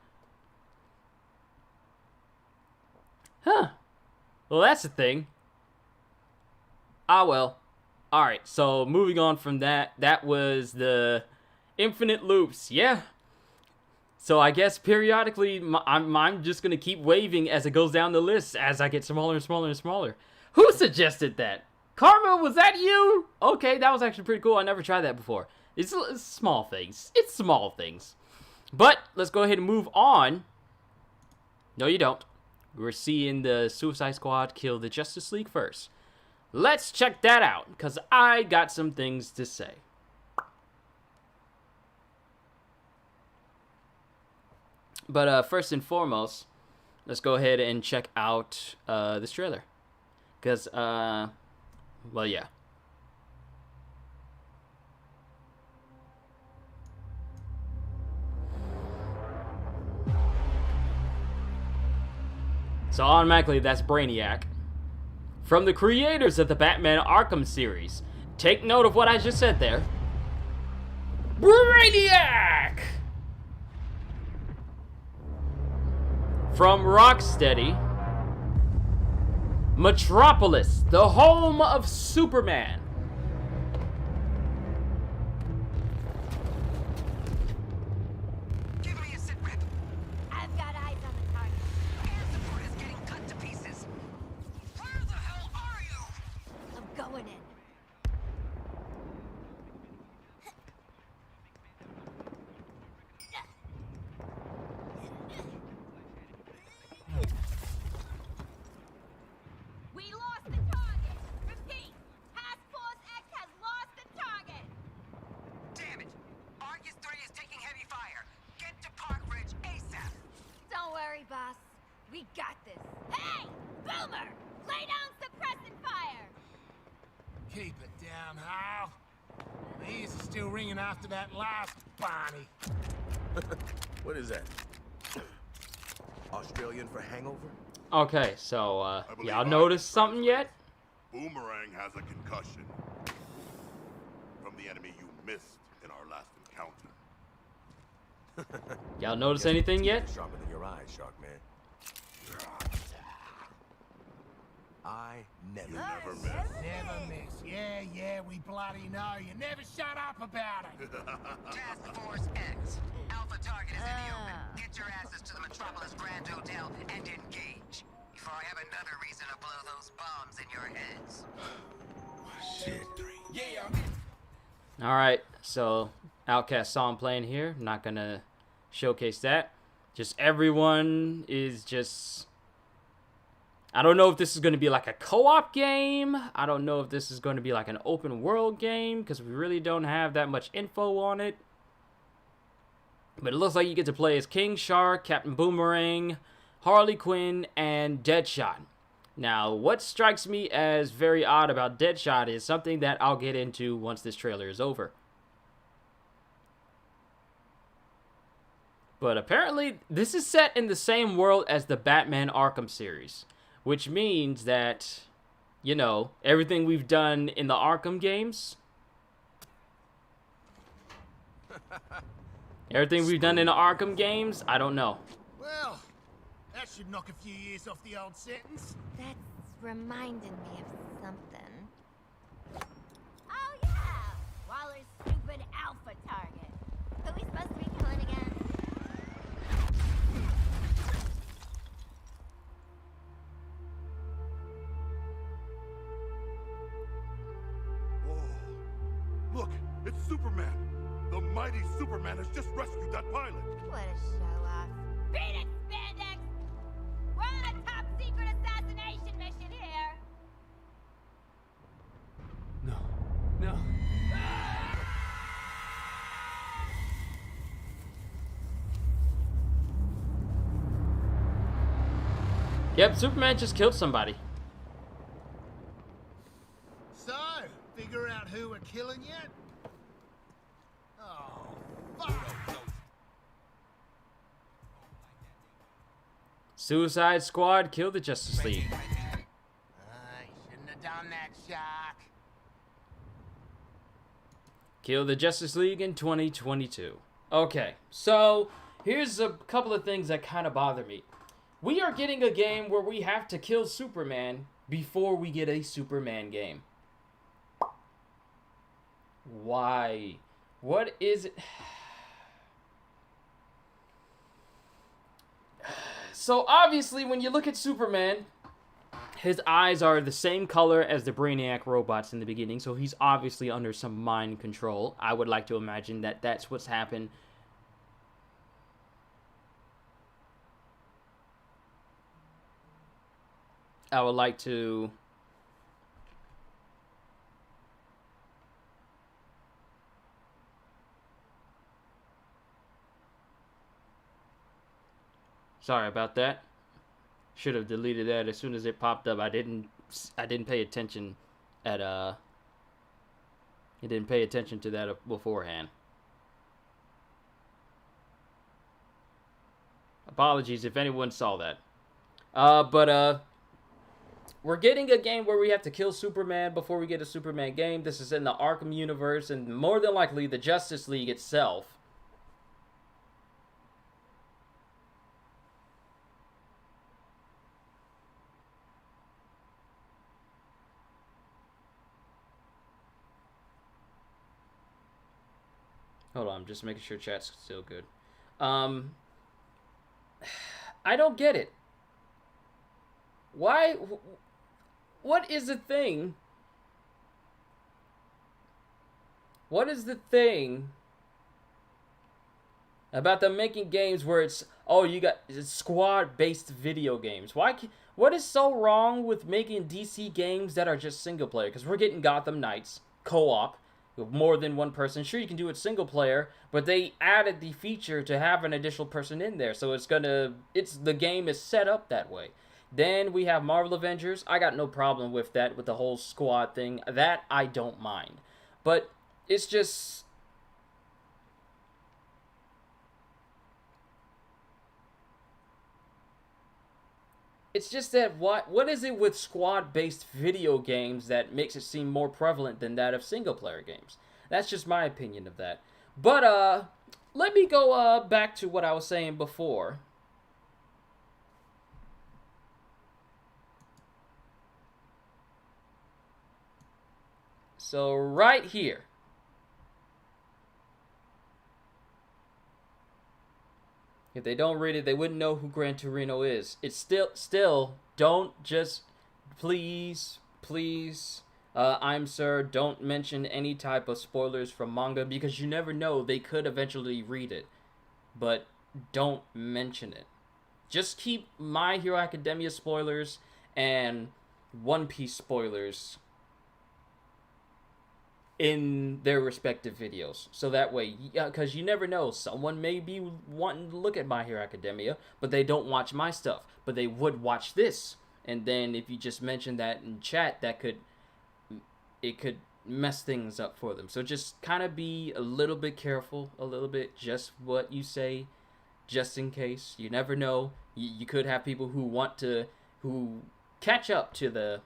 Huh. Well, that's the thing. Ah, well. Alright, so moving on from that, that was the infinite loops. Yeah. So I guess periodically, I'm just going to keep waving as it goes down the list as I get smaller and smaller and smaller. Who suggested that? Karma, was that you? Okay, that was actually pretty cool. I never tried that before. It's small things. It's small things. But let's go ahead and move on. No, you don't. We're seeing the Suicide Squad kill the Justice League first. Let's check that out, because I got some things to say. But first and foremost, let's go ahead and check out this trailer. Because, well, yeah. So automatically, that's Brainiac. From the creators of the Batman Arkham series. Take note of what I just said there. Brainiac! From Rocksteady. Metropolis, the home of Superman. Give me a sit rep. I've got eyes on the target. Air support is getting cut to pieces. Where the hell are you? I'm going in. We lost the target. Repeat. Task Force X has lost the target. Damn it. Argus 3 is taking heavy fire. Get to Park Ridge ASAP. Don't worry, boss. We got this. Hey! Boomer! Lay down suppressant fire! Keep it down, Hal. My ears are still ringing after that last Barney. What is that? Australian for hangover? Okay, so, y'all noticed something yet? Boomerang has a concussion from the enemy you missed in our last encounter. Y'all notice anything yet? Sharper than your eyes, Shark Man. I never Never miss. Never miss. Yeah, we bloody know. You never shut up about it. Task Force X. Alpha target is in the open. Get your asses to the Metropolis Grand Hotel and engage. Before I have another reason to blow those bombs in your heads. Shit. Alright, so Outcast song playing here. Not gonna showcase that. Just everyone is just... I don't know if this is going to be like a co-op game. I don't know if this is going to be like an open world game, because we really don't have that much info on it. But it looks like you get to play as King Shark, Captain Boomerang, Harley Quinn, and Deadshot. Now, what strikes me as very odd about Deadshot is something that I'll get into once this trailer is over. But apparently, this is set in the same world as the Batman Arkham series. Which means that, you know, everything we've done in the Arkham games. Everything we've done in the Arkham games, I don't know. Well, that should knock a few years off the old sentence. That's reminding me of something. Oh yeah! Waller's stupid alpha target. Who are we supposed to be killing again? Look, it's Superman. The mighty Superman has just rescued that pilot. What a show-off. Beat it, Spandex! We're on a top secret assassination mission here. No. No. Yep, Superman just killed somebody. So, figure out who we're killing yet? Oh, fuck! Suicide Squad killed the Justice League. I shouldn't have done that, Shark. Kill the Justice League in 2022. Okay, so here's a couple of things that kind of bother me. We are getting a game where we have to kill Superman before we get a Superman game. Why? What is it? So obviously when you look at Superman, his eyes are the same color as the Brainiac robots in the beginning, so he's obviously under some mind control. I would like to imagine that that's what's happened. I would like to... Sorry about that. Should have deleted that as soon as it popped up. I didn't pay attention at I didn't pay attention to that beforehand. Apologies if anyone saw that. We're getting a game where we have to kill Superman before we get a Superman game. This is in the Arkham universe, and more than likely the Justice League itself. Hold on, I'm just making sure chat's still good. I don't get it. Why? What is the thing? What is the thing about them making games where it's, oh, it's squad-based video games? What is so wrong with making DC games that are just single player? Because we're getting Gotham Knights co-op with more than one person. Sure, you can do it single player, but they added the feature to have an additional person in there, so the game is set up that way. Then we have Marvel Avengers. I got no problem with that, with the whole squad thing. That I don't mind. But it's just... It's just that what is it with squad-based video games that makes it seem more prevalent than that of single-player games? That's just my opinion of that. But, let me go back to what I was saying before. So right here, if they don't read it, they wouldn't know who Gran Torino is. It's still don't just, please, I'm sir, don't mention any type of spoilers from manga, because you never know, they could eventually read it, but don't mention it. Just keep My Hero Academia spoilers and One Piece spoilers in their respective videos. So that way, because you never know, someone may be wanting to look at My Hero Academia, but they don't watch my stuff, but they would watch this. And then if you just mention that in chat, it could mess things up for them. So just kind of be a little bit careful, a little bit, just what you say, just in case. You never know. You could have people who catch up to the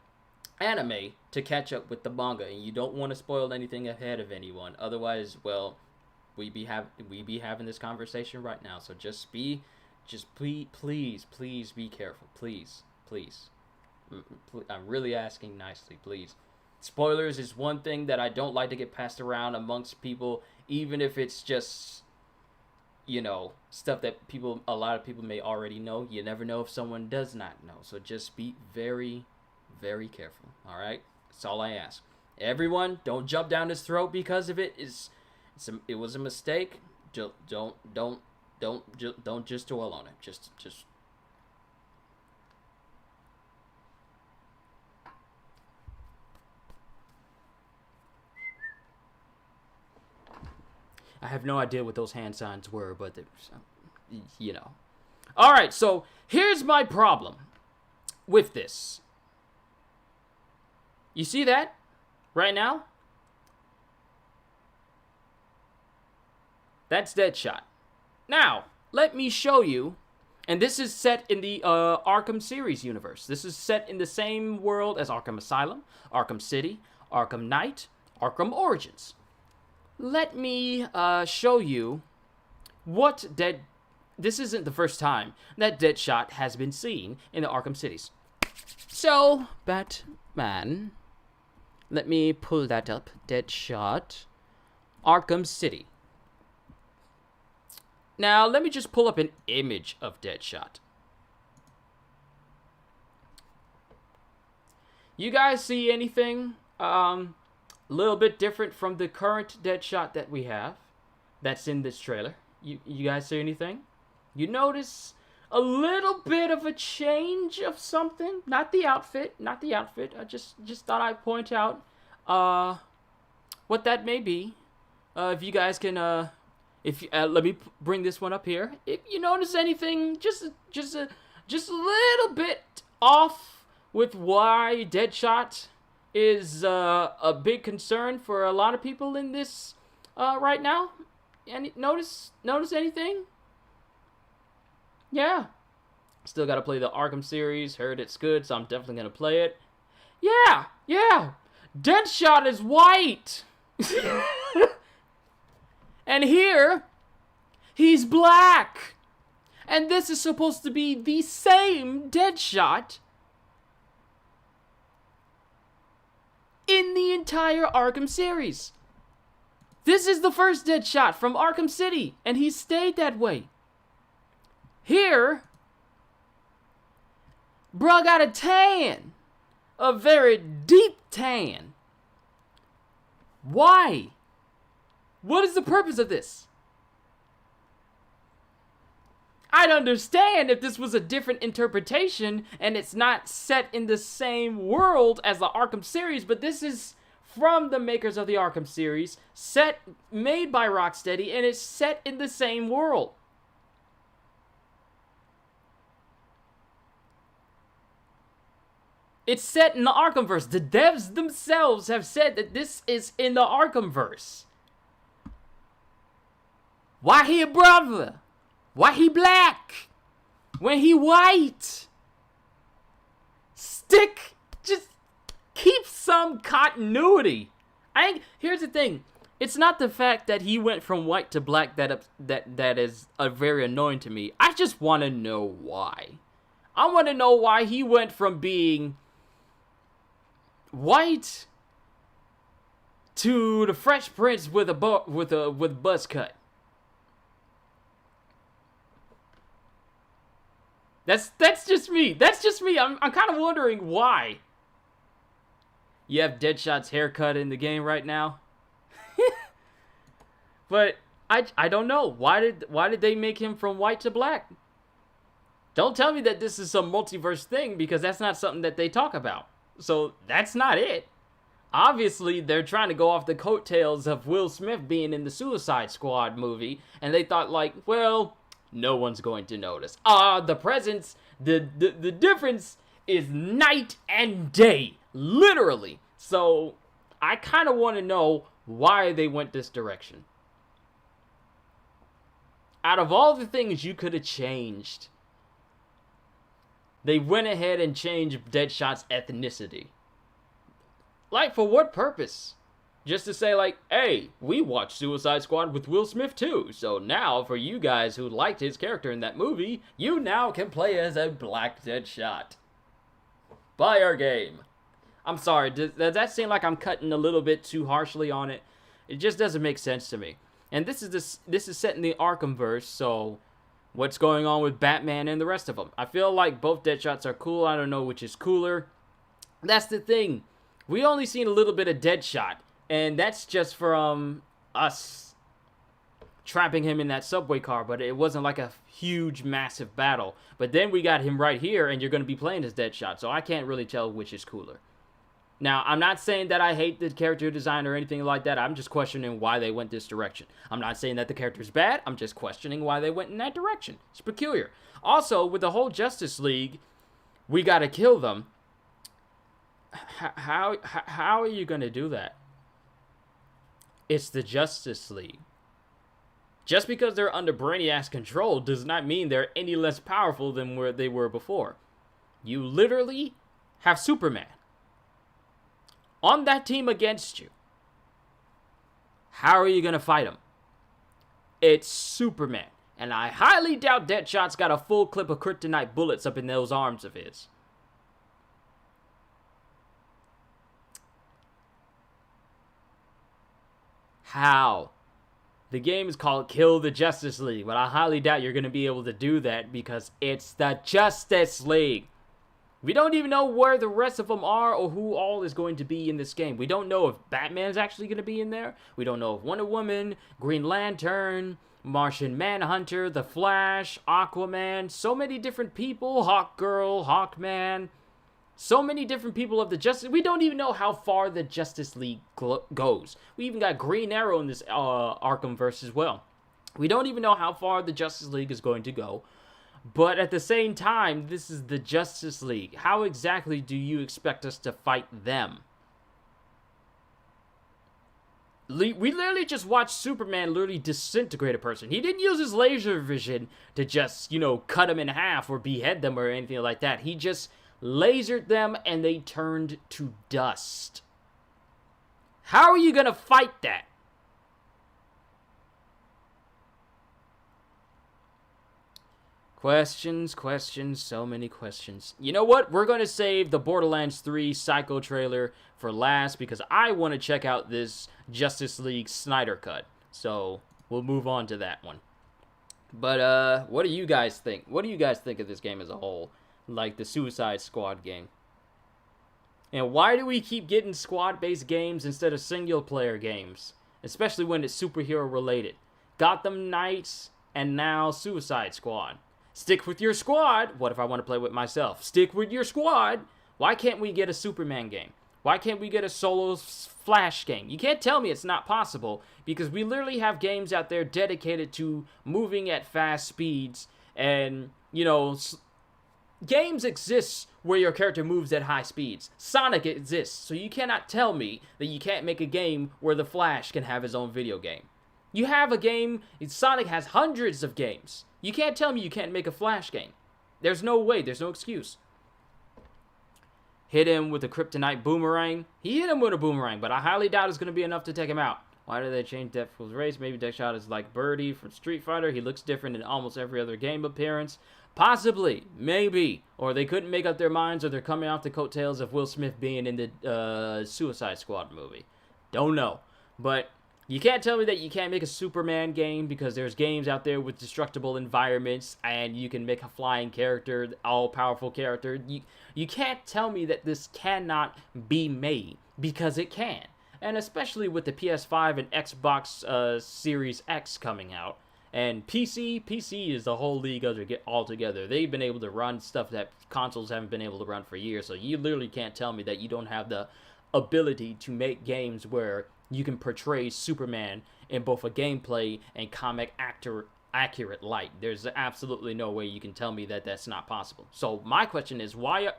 anime to catch up with the manga, and you don't want to spoil anything ahead of anyone. Otherwise, well, we be having this conversation right now. So please be careful. Please. I'm really asking nicely, please. Spoilers is one thing that I don't like to get passed around amongst people, even if it's just, stuff that a lot of people may already know. You never know if someone does not know. So just be very, very careful. All right? That's all I ask. Everyone, don't jump down his throat because of it. It was a mistake. Don't just dwell on it. Just. I have no idea what those hand signs were, but you know. All right, so here's my problem with this. You see that right now? That's Deadshot. Now, let me show you. And this is set in the Arkham series universe. This is set in the same world as Arkham Asylum, Arkham City, Arkham Knight, Arkham Origins. Let me show you what this isn't the first time that Deadshot has been seen in the Arkham cities. So, Batman, let me pull that up. Deadshot, Arkham City. Now, let me just pull up an image of Deadshot. You guys see anything a little bit different from the current Deadshot that we have that's in this trailer? You guys see anything? You notice a little bit of a change of something? Not the outfit. I just thought I'd point out what that may be. If you guys can let me bring this one up here. If you notice anything just a little bit off with why Deadshot is a big concern for a lot of people in this right now. And notice anything? Yeah. Still got to play the Arkham series. Heard it's good, so I'm definitely going to play it. Yeah. Deadshot is white. And here, he's black. And this is supposed to be the same Deadshot in the entire Arkham series. This is the first Deadshot from Arkham City, and he stayed that way. Here, bruh got a tan. A very deep tan. Why? What is the purpose of this? I'd understand if this was a different interpretation and it's not set in the same world as the Arkham series, but this is from the makers of the Arkham series, made by Rocksteady, and it's set in the same world. It's set in the Arkhamverse. The devs themselves have said that this is in the Arkhamverse. Why he a brother? Why he black? When he white? Just keep some continuity. Here's the thing. It's not the fact that he went from white to black that is very annoying to me. I just want to know why. I want to know why he went from being white to the Fresh Prince with a buzz cut. That's just me. I'm kind of wondering why. You have Deadshot's haircut in the game right now. But I don't know. Why did they make him from white to black? Don't tell me that this is some multiverse thing, because that's not something that they talk about. So that's not it. Obviously, they're trying to go off the coattails of Will Smith being in the Suicide Squad movie, and they thought, like, well, no one's going to notice. The difference is night and day, literally. So I kind of want to know why they went this direction. Out of all the things you could have changed, they went ahead and changed Deadshot's ethnicity. Like, for what purpose? Just to say, like, hey, we watched Suicide Squad with Will Smith too, so now for you guys who liked his character in that movie, you now can play as a black Deadshot. Buy our game. I'm sorry, does that seem like I'm cutting a little bit too harshly on it? It just doesn't make sense to me. And this is set in the Arkhamverse, so what's going on with Batman and the rest of them? I feel like both Deadshots are cool. I don't know which is cooler. That's the thing. We only seen a little bit of Deadshot, and that's just from us trapping him in that subway car, but it wasn't like a huge, massive battle. But then we got him right here, and you're going to be playing as Deadshot, so I can't really tell which is cooler. Now, I'm not saying that I hate the character design or anything like that. I'm just questioning why they went this direction. I'm not saying that the character's bad. I'm just questioning why they went in that direction. It's peculiar. Also, with the whole Justice League, we got to kill them. How are you going to do that? It's the Justice League. Just because they're under Brainiac's control does not mean they're any less powerful than where they were before. You literally have Superman on that team against you. How are you going to fight him? It's Superman. And I highly doubt Deadshot's got a full clip of kryptonite bullets up in those arms of his. How? The game is called Kill the Justice League, but I highly doubt you're going to be able to do that because it's the Justice League. We don't even know where the rest of them are or who all is going to be in this game. We don't know if Batman's actually going to be in there. We don't know if Wonder Woman, Green Lantern, Martian Manhunter, The Flash, Aquaman, so many different people, Hawkgirl, Hawkman, so many different people of the Justice. We don't even know how far the Justice League goes. We even got Green Arrow in this Arkhamverse as well. We don't even know how far the Justice League is going to go. But at the same time, this is the Justice League. How exactly do you expect us to fight them? We literally just watched Superman literally disintegrate a person. He didn't use his laser vision to just, cut them in half or behead them or anything like that. He just lasered them and they turned to dust. How are you going to fight that? Questions, so many questions. You know what? We're going to save the Borderlands 3 Psycho trailer for last because I want to check out this Justice League Snyder Cut. So, we'll move on to that one. But, what do you guys think? What do you guys think of this game as a whole? Like the Suicide Squad game. And why do we keep getting squad-based games instead of single-player games? Especially when it's superhero-related. Gotham Knights and now Suicide Squad. Stick with your squad. What if I want to play with myself? Stick with your squad. Why can't we get a Superman game? Why can't we get a solo Flash game? You can't tell me it's not possible because we literally have games out there dedicated to moving at fast speeds and, games exist where your character moves at high speeds. Sonic exists, so you cannot tell me that you can't make a game where the Flash can have his own video game. You have a game, Sonic has hundreds of games. You can't tell me you can't make a Flash game. There's no way, there's no excuse. Hit him with a kryptonite boomerang. He hit him with a boomerang, but I highly doubt it's going to be enough to take him out. Why did they change Deadpool's race? Maybe Deadshot is like Birdie from Street Fighter. He looks different in almost every other game appearance. Possibly. Maybe. Or they couldn't make up their minds, or they're coming off the coattails of Will Smith being in the Suicide Squad movie. Don't know. But you can't tell me that you can't make a Superman game because there's games out there with destructible environments and you can make a flying character, all-powerful character. You can't tell me that this cannot be made because it can. And especially with the PS5 and Xbox Series X coming out. And PC is the whole league altogether. They've been able to run stuff that consoles haven't been able to run for years. So you literally can't tell me that you don't have the ability to make games where you can portray Superman in both a gameplay and comic accurate light. There's absolutely no way you can tell me that that's not possible. So my question is, why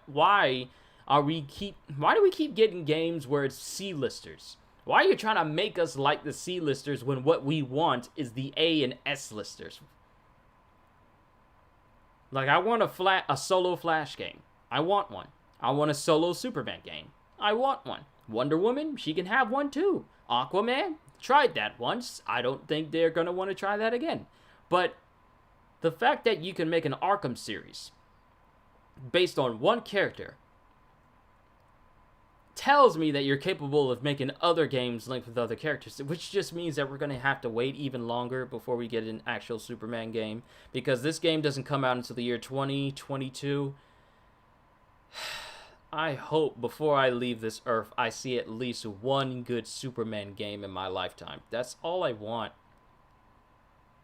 do we keep getting games where it's C-listers? Why are you trying to make us like the C-listers when what we want is the A and S-listers? Like, I want a solo Flash game. I want one. I want a solo Superman game. I want one. Wonder Woman, she can have one too. Aquaman, tried that once. I don't think they're going to want to try that again. But the fact that you can make an Arkham series based on one character tells me that you're capable of making other games linked with other characters, which just means that we're going to have to wait even longer before we get an actual Superman game, because this game doesn't come out until the year 2022. I hope before I leave this earth, I see at least one good Superman game in my lifetime. That's all I want.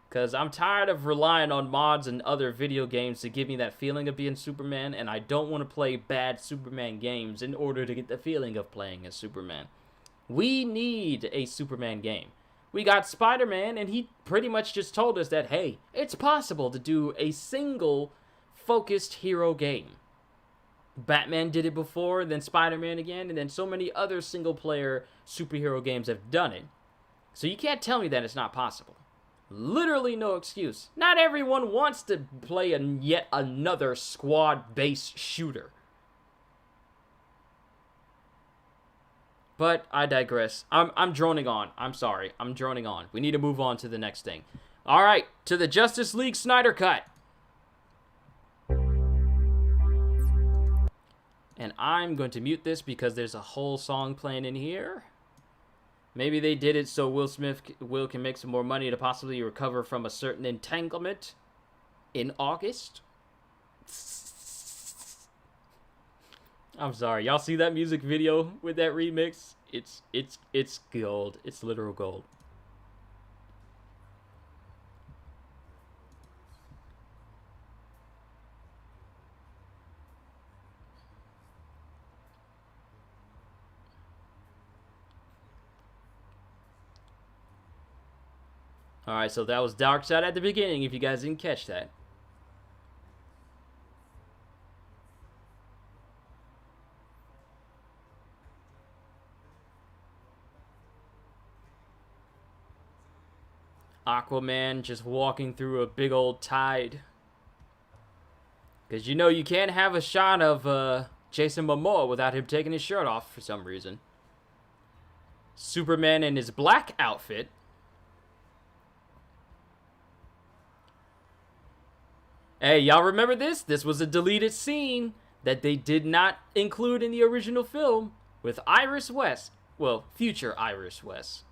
Because I'm tired of relying on mods and other video games to give me that feeling of being Superman, and I don't want to play bad Superman games in order to get the feeling of playing as Superman. We need a Superman game. We got Spider-Man, and he pretty much just told us that, hey, it's possible to do a single focused hero game. Batman did it before, then Spider-Man again, and then so many other single-player superhero games have done it. So you can't tell me that it's not possible. Literally no excuse. Not everyone wants to play yet another squad-based shooter. But I digress. I'm droning on. I'm sorry. I'm droning on. We need to move on to the next thing. All right, to the Justice League Snyder Cut. And I'm going to mute this because there's a whole song playing in here. Maybe they did it so Will can make some more money to possibly recover from a certain entanglement in August. I'm sorry. Y'all see that music video with that remix? It's gold. It's literal gold. Alright, so that was Darkseid at the beginning, if you guys didn't catch that. Aquaman just walking through a big old tide. Because you know you can't have a shot of Jason Momoa without him taking his shirt off for some reason. Superman in his black outfit. Hey, y'all remember this? This was a deleted scene that they did not include in the original film with Iris West. Well, future Iris West.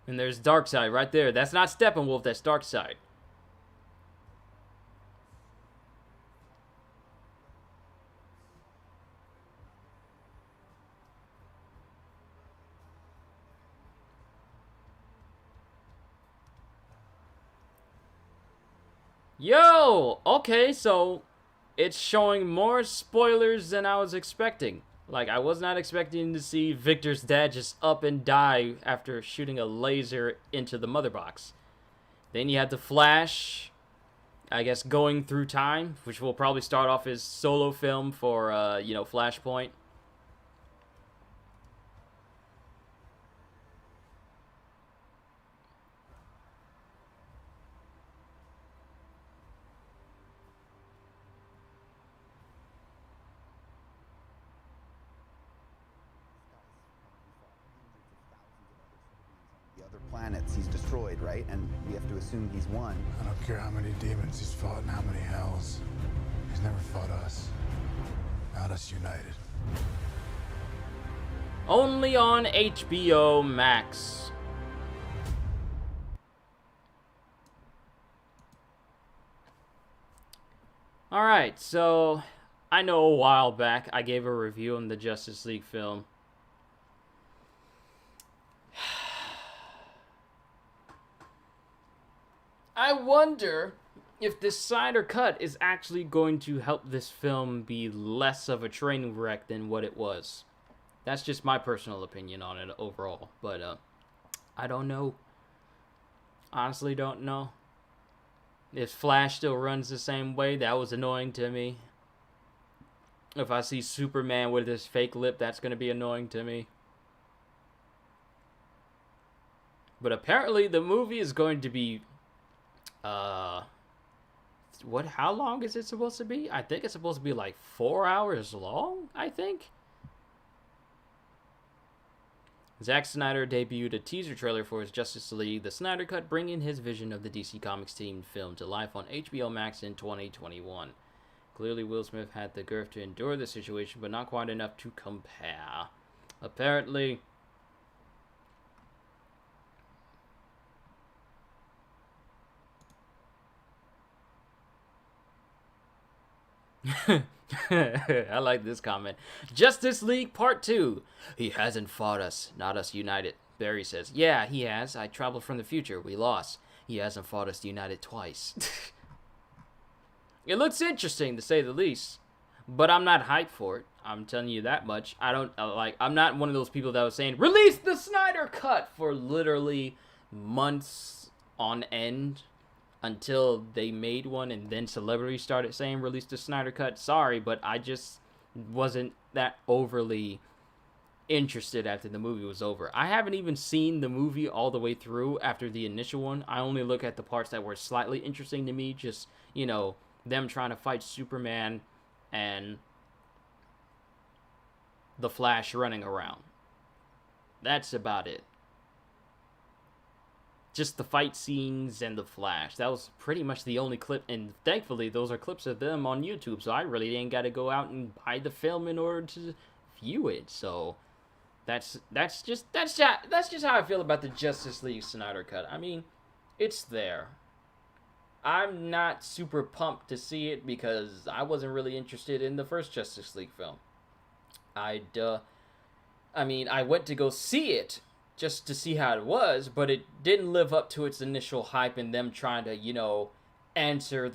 And there's Darkseid right there. That's not Steppenwolf, that's Darkseid. Yo! Okay, so it's showing more spoilers than I was expecting. Like, I was not expecting to see Victor's dad just up and die after shooting a laser into the mother box. Then you had the Flash, I guess, going through time, which will probably start off his solo film for, Flashpoint. Planets he's destroyed, right? And we have to assume he's won. I don't care how many demons he's fought and how many hells. He's never fought us. Not us united. Only on HBO Max. Alright, so I know a while back I gave a review on the Justice League film. I wonder if this Snyder Cut is actually going to help this film be less of a train wreck than what it was. That's just my personal opinion on it overall. But, I don't know. Honestly don't know. If Flash still runs the same way, that was annoying to me. If I see Superman with his fake lip, that's going to be annoying to me. But apparently the movie is going to be... how long is it supposed to be? I think it's supposed to be like 4 hours long, I think. Zack Snyder debuted a teaser trailer for his Justice League, the Snyder Cut, bringing his vision of the DC Comics team film to life on HBO Max in 2021. Clearly, Will Smith had the girth to endure the situation, but not quite enough to compare. Apparently. I like this comment. Justice League Part 2. He hasn't fought us, not us united. Barry says, yeah, he has. I traveled from the future. We lost. He hasn't fought us united twice. It looks interesting, to say the least. But I'm not hyped for it. I'm telling you that much. I'm not one of those people that was saying, release the Snyder Cut for literally months on end. Until they made one, and then celebrities started saying release the Snyder Cut. Sorry, but I just wasn't that overly interested after the movie was over. I haven't even seen the movie all the way through after the initial one. I only look at the parts that were slightly interesting to me. Just, you know, them trying to fight Superman and the Flash running around. That's about it. Just the fight scenes and the Flash. That was pretty much the only clip, and thankfully those are clips of them on YouTube, so I really ain't got to go out and buy the film in order to view it. So that's just how I feel about the Justice League Snyder Cut. I mean, it's there. I'm not super pumped to see it because I wasn't really interested in the first Justice League film. I went to go see it just to see how it was, but it didn't live up to its initial hype and them trying to, you know, answer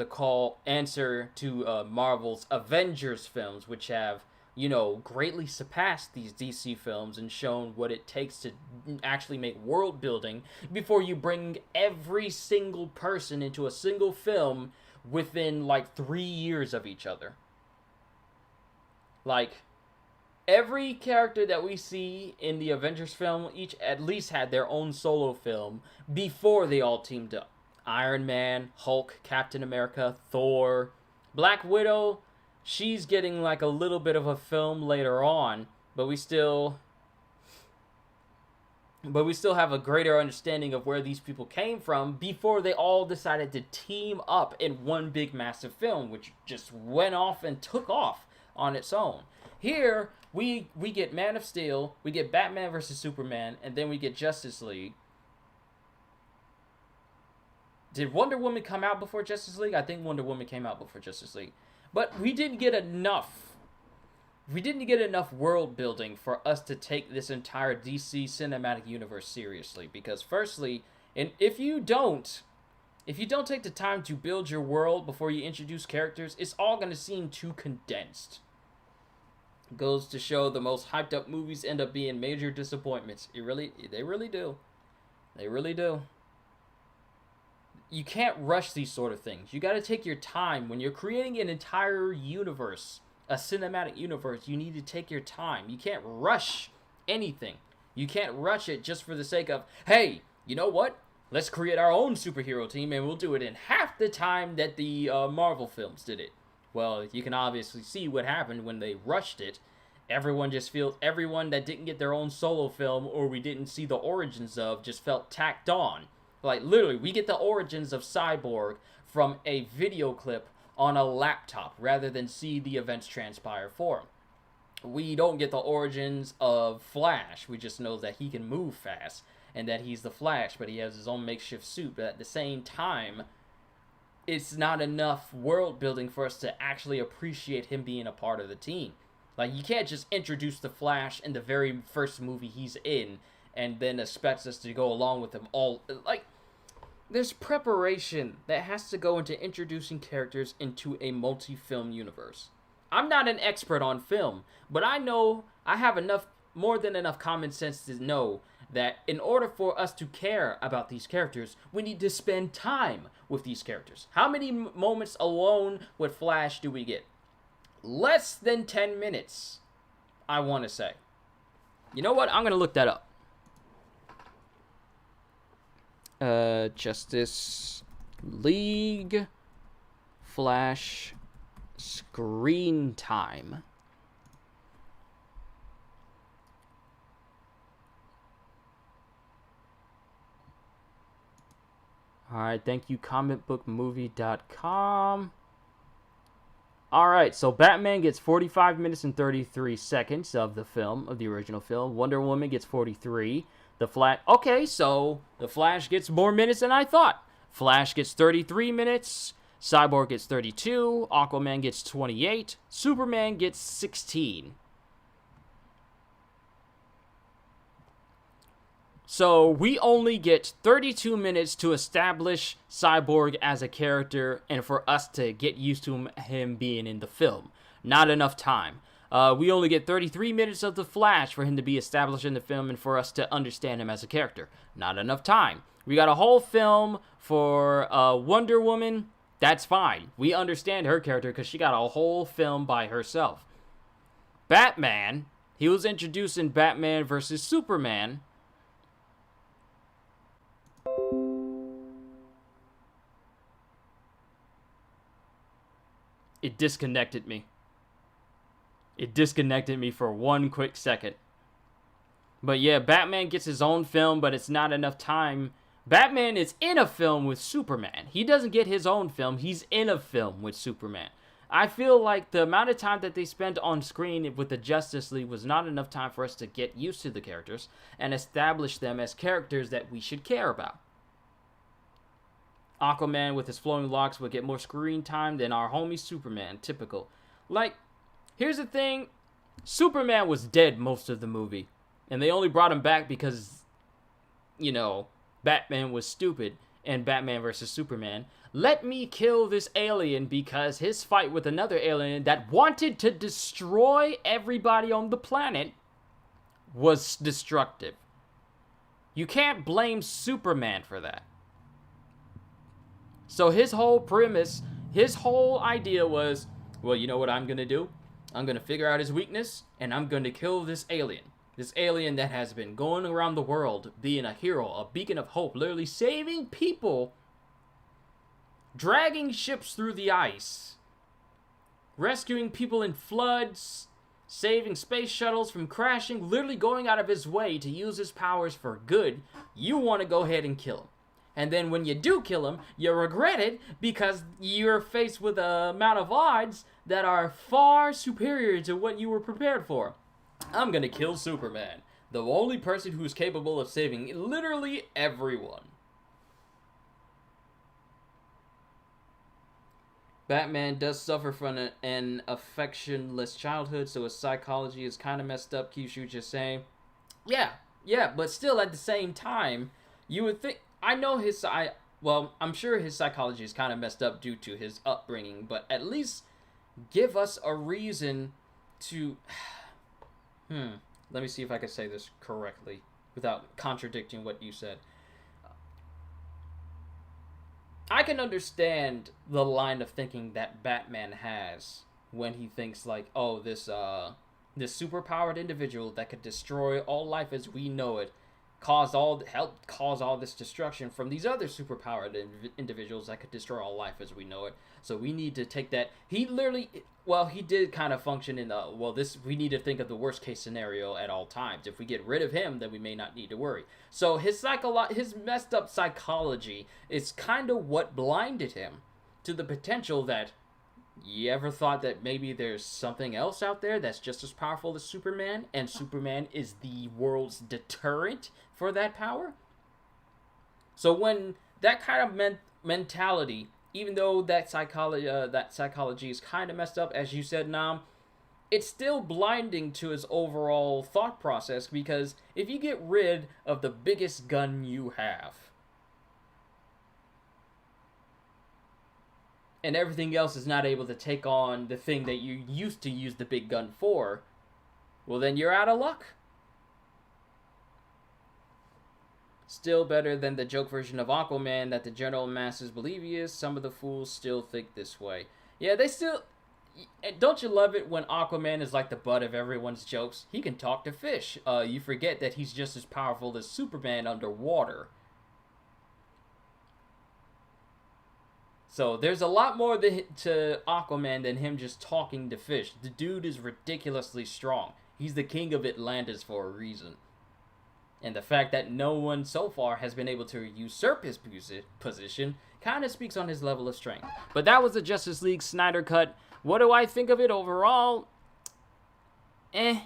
to Marvel's Avengers films, which have, you know, greatly surpassed these DC films and shown what it takes to actually make world building before you bring every single person into a single film within, like, 3 years of each other. Like, every character that we see in the Avengers film, each at least had their own solo film before they all teamed up. Iron Man, Hulk, Captain America, Thor, Black Widow, she's getting like a little bit of a film later on, but we still have a greater understanding of where these people came from before they all decided to team up in one big massive film, which just went off and took off on its own. Here, we get Man of Steel, we get Batman vs. Superman, and then we get Justice League. Did Wonder Woman come out before Justice League? I think Wonder Woman came out before Justice League. But we didn't get enough. We didn't get enough world building for us to take this entire DC cinematic universe seriously. Because firstly, and if you don't take the time to build your world before you introduce characters, it's all going to seem too condensed. Goes to show the most hyped up movies end up being major disappointments. They really do. They really do. You can't rush these sort of things. You got to take your time. When you're creating an entire universe, a cinematic universe, you need to take your time. You can't rush anything. You can't rush it just for the sake of, hey, you know what? Let's create our own superhero team and we'll do it in half the time that the Marvel films did it. Well, you can obviously see what happened when they rushed it. Everyone that didn't get their own solo film or we didn't see the origins of just felt tacked on. Like, literally, we get the origins of Cyborg from a video clip on a laptop rather than see the events transpire for him. We don't get the origins of Flash. We just know that he can move fast and that he's the Flash, but he has his own makeshift suit. But at the same time, it's not enough world building for us to actually appreciate him being a part of the team. Like, you can't just introduce the Flash in the very first movie he's in and then expect us to go along with him all. Like, there's preparation that has to go into introducing characters into a multi-film universe. I'm not an expert on film, but I know I have more than enough common sense to know that in order for us to care about these characters, we need to spend time with these characters. How many moments alone with Flash do we get? Less than 10 minutes, I want to say. You know what? I'm going to look that up. Justice League Flash screen time. Alright, thank you, comicbookmovie.com. Alright, so Batman gets 45 minutes and 33 seconds of the film, of the original film. Wonder Woman gets 43. The Flash... Okay, so the Flash gets more minutes than I thought. Flash gets 33 minutes. Cyborg gets 32. Aquaman gets 28. Superman gets 16. So we only get 32 minutes to establish Cyborg as a character and for us to get used to him being in the film. Not enough time. We only get 33 minutes of the Flash for him to be established in the film and for us to understand him as a character. Not enough time. We got a whole film for Wonder Woman. That's fine. We understand her character because she got a whole film by herself. Batman, he was introduced in Batman versus Superman. It disconnected me. It disconnected me for one quick second. But yeah, Batman gets his own film, but it's not enough time. Batman is in a film with Superman. He doesn't get his own film. He's in a film with Superman. I feel like the amount of time that they spent on screen with the Justice League was not enough time for us to get used to the characters and establish them as characters that we should care about. Aquaman with his flowing locks would get more screen time than our homie Superman. Typical. Like, here's the thing. Superman was dead most of the movie. And they only brought him back because, you know, Batman was stupid in Batman vs. Superman. Let me kill this alien because his fight with another alien that wanted to destroy everybody on the planet was destructive. You can't blame Superman for that. So his whole premise, his whole idea was, well, you know what I'm going to do? I'm going to figure out his weakness, and I'm going to kill this alien. This alien that has been going around the world, being a hero, a beacon of hope, literally saving people, dragging ships through the ice, rescuing people in floods, saving space shuttles from crashing, literally going out of his way to use his powers for good. You want to go ahead and kill him. And then when you do kill him, you regret it because you're faced with an amount of odds that are far superior to what you were prepared for. I'm gonna kill Superman, the only person who's capable of saving literally everyone. Batman does suffer from an affectionless childhood, so his psychology is kind of messed up, Qushu just saying. Yeah, but still at the same time, you would think... I know I'm sure his psychology is kind of messed up due to his upbringing, but at least give us a reason to... Let me see if I can say this correctly without contradicting what you said. I can understand the line of thinking that Batman has when he thinks like, oh, this superpowered individual that could destroy all life as we know it helped cause all this destruction from these other superpowered individuals that could destroy all life as we know it. So we need to take that. He did kind of function in we need to think of the worst case scenario at all times. If we get rid of him, then we may not need to worry. So his messed up psychology is kind of what blinded him to the potential that, you ever thought that maybe there's something else out there that's just as powerful as Superman, and Superman is the world's deterrent for that power? So when that kind of mentality, even though that psychology is kind of messed up, as you said, Nam, it's still blinding to his overall thought process, because if you get rid of the biggest gun you have, and everything else is not able to take on the thing that you used to use the big gun for, well, then you're out of luck. Still better than the joke version of Aquaman that the general masses believe he is. Some of the fools still think this way. Yeah, they still... Don't you love it when Aquaman is like the butt of everyone's jokes? He can talk to fish. You forget that he's just as powerful as Superman underwater. So there's a lot more to Aquaman than him just talking to fish. The dude is ridiculously strong. He's the king of Atlantis for a reason. And the fact that no one so far has been able to usurp his position kind of speaks on his level of strength. But that was the Justice League Snyder Cut. What do I think of it overall? That's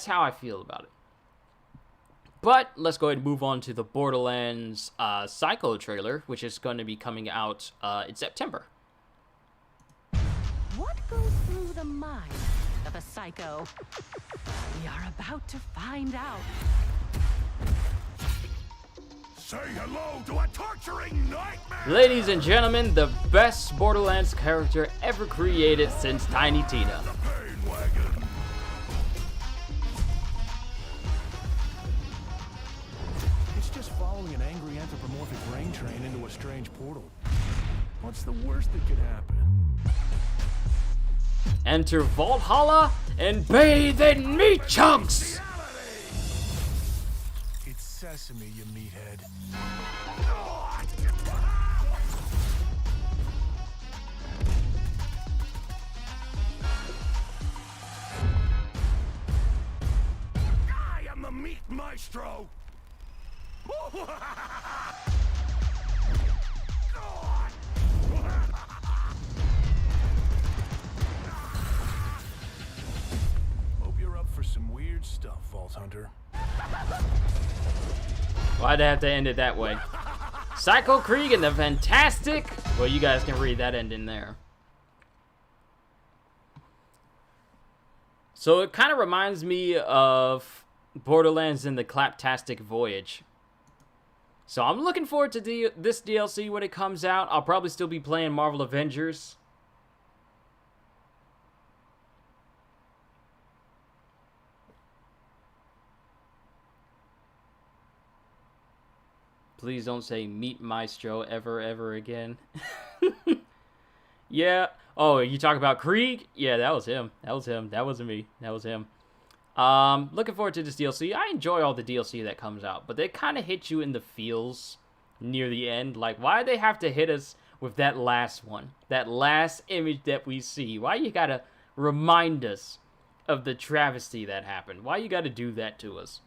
how I feel about it. But let's go ahead and move on to the Borderlands Psycho trailer, which is going to be coming out in September. What goes through the mind of a psycho? We are about to find out. Say hello to a torturing nightmare! Ladies and gentlemen, the best Borderlands character ever created since Tiny Tina. It's just following an angry anthropomorphic brain train into a strange portal. What's the worst that could happen? Enter Valhalla and bathe in meat chunks! It's sesame, you meathead. I am the meat maestro! Hope you're up for some weird stuff, Vault Hunter. Why'd they have to end it that way? Psycho Krieg and the Fantastic... Well, you guys can read that ending there. So it kind of reminds me of Borderlands and the Claptastic Voyage. So I'm looking forward to this DLC when it comes out. I'll probably still be playing Marvel Avengers. Please don't say Meat Maestro ever again. Yeah. Oh, you talk about Krieg? Yeah, that was him. That was him. That wasn't me. That was him. Looking forward to this DLC. I enjoy all the DLC that comes out, but they kind of hit you in the feels near the end. Like, why do they have to hit us with that last one? That last image that we see? Why you gotta remind us of the travesty that happened? Why you gotta do that to us?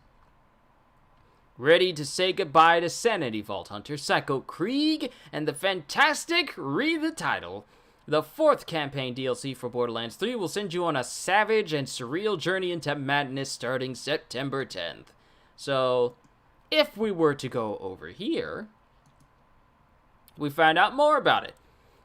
Ready to say goodbye to Sanity, Vault Hunter, Psycho Krieg, and the Fantastic? Read the title. The 4th campaign DLC for Borderlands 3 will send you on a savage and surreal journey into madness starting September 10th. So, if we were to go over here, we find out more about it.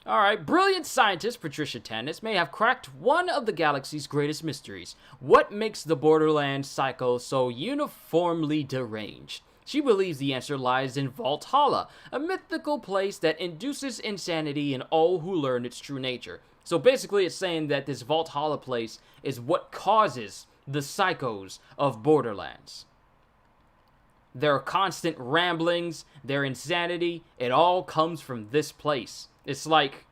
Alright, brilliant scientist Patricia Tannis may have cracked one of the galaxy's greatest mysteries. What makes the Borderlands Psycho so uniformly deranged? She believes the answer lies in Valhalla, a mythical place that induces insanity in all who learn its true nature. So basically it's saying that this Valhalla place is what causes the psychos of Borderlands. Their constant ramblings, their insanity, it all comes from this place. It's like,